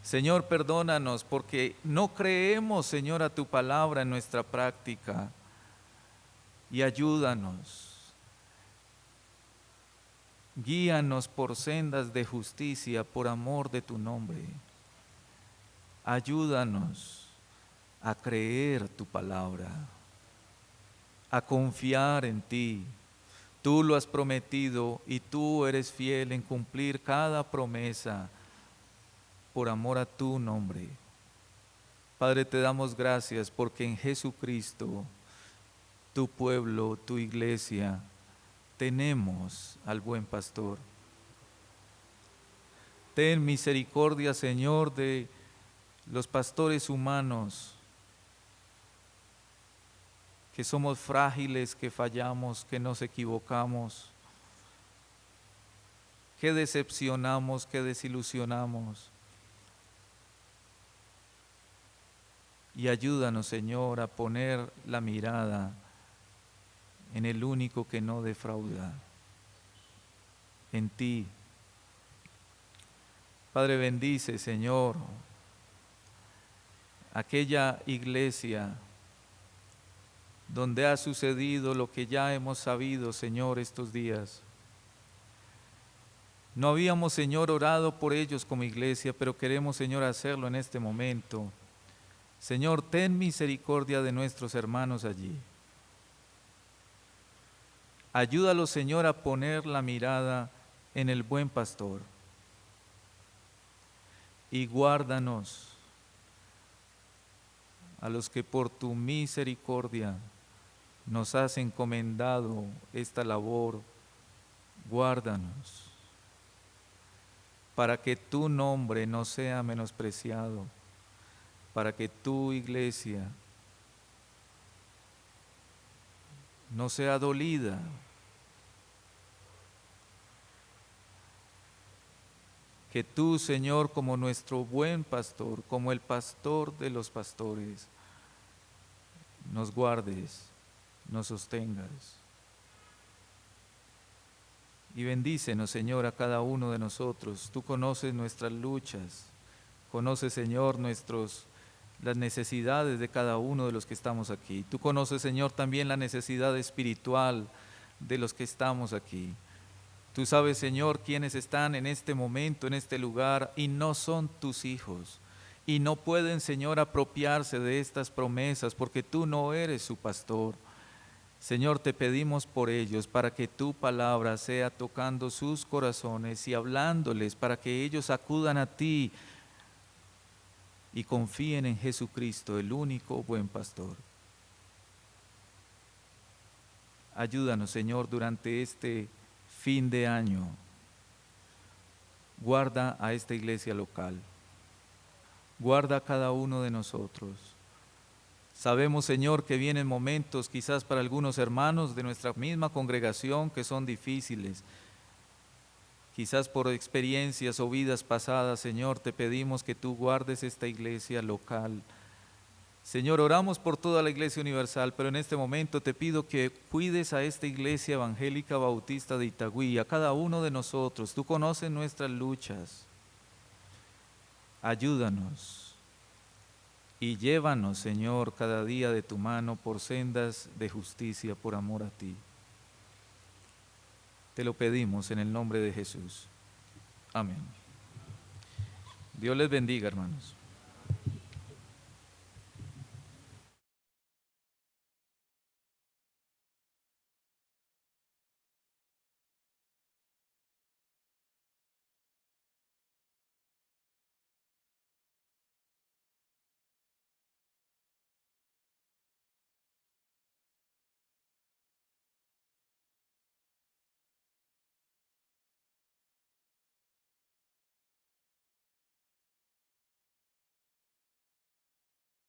S4: Señor, perdónanos porque no creemos, Señor, a tu palabra en nuestra práctica, y ayúdanos. Guíanos por sendas de justicia por amor de tu nombre. Ayúdanos a creer tu palabra, a confiar en ti. Tú lo has prometido y tú eres fiel en cumplir cada promesa por amor a tu nombre. Padre, te damos gracias porque en Jesucristo, tu pueblo, tu iglesia, tenemos al buen pastor. Ten misericordia, Señor, de los pastores humanos, que somos frágiles, que fallamos, que nos equivocamos, que decepcionamos, que desilusionamos. Y ayúdanos, Señor, a poner la mirada en el único que no defrauda, en ti, Padre, bendice, Señor, aquella iglesia donde ha sucedido lo que ya hemos sabido, Señor, estos días. No habíamos, Señor, orado por ellos como iglesia, pero queremos, Señor, hacerlo en este momento. Señor, ten misericordia de nuestros hermanos allí. Ayúdalos, Señor, a poner la mirada en el buen pastor. Y guárdanos a los que por tu misericordia nos has encomendado esta labor. Guárdanos para que tu nombre no sea menospreciado, para que tu iglesia no sea dolida. Que tú, Señor, como nuestro buen pastor, como el pastor de los pastores, nos guardes, nos sostengas. Y bendícenos, Señor, a cada uno de nosotros. Tú conoces nuestras luchas, conoces, Señor, las necesidades de cada uno de los que estamos aquí. Tú conoces, Señor, también la necesidad espiritual de los que estamos aquí. Tú sabes, Señor, quiénes están en este momento, en este lugar, y no son tus hijos. Y no pueden, Señor, apropiarse de estas promesas porque tú no eres su pastor. Señor, te pedimos por ellos, para que tu palabra sea tocando sus corazones y hablándoles, para que ellos acudan a ti y confíen en Jesucristo, el único buen pastor. Ayúdanos, Señor, durante este fin de año. Guarda a esta iglesia local. Guarda a cada uno de nosotros. Sabemos, Señor, que vienen momentos quizás para algunos hermanos de nuestra misma congregación que son difíciles. Quizás por experiencias o vidas pasadas, Señor, te pedimos que tú guardes esta iglesia local. Señor, oramos por toda la iglesia universal, pero en este momento te pido que cuides a esta iglesia evangélica bautista de Itagüí, a cada uno de nosotros. Tú conoces nuestras luchas. Ayúdanos. Y llévanos, Señor, cada día de tu mano por sendas de justicia, por amor a ti. Te lo pedimos en el nombre de Jesús. Amén. Dios les bendiga, hermanos.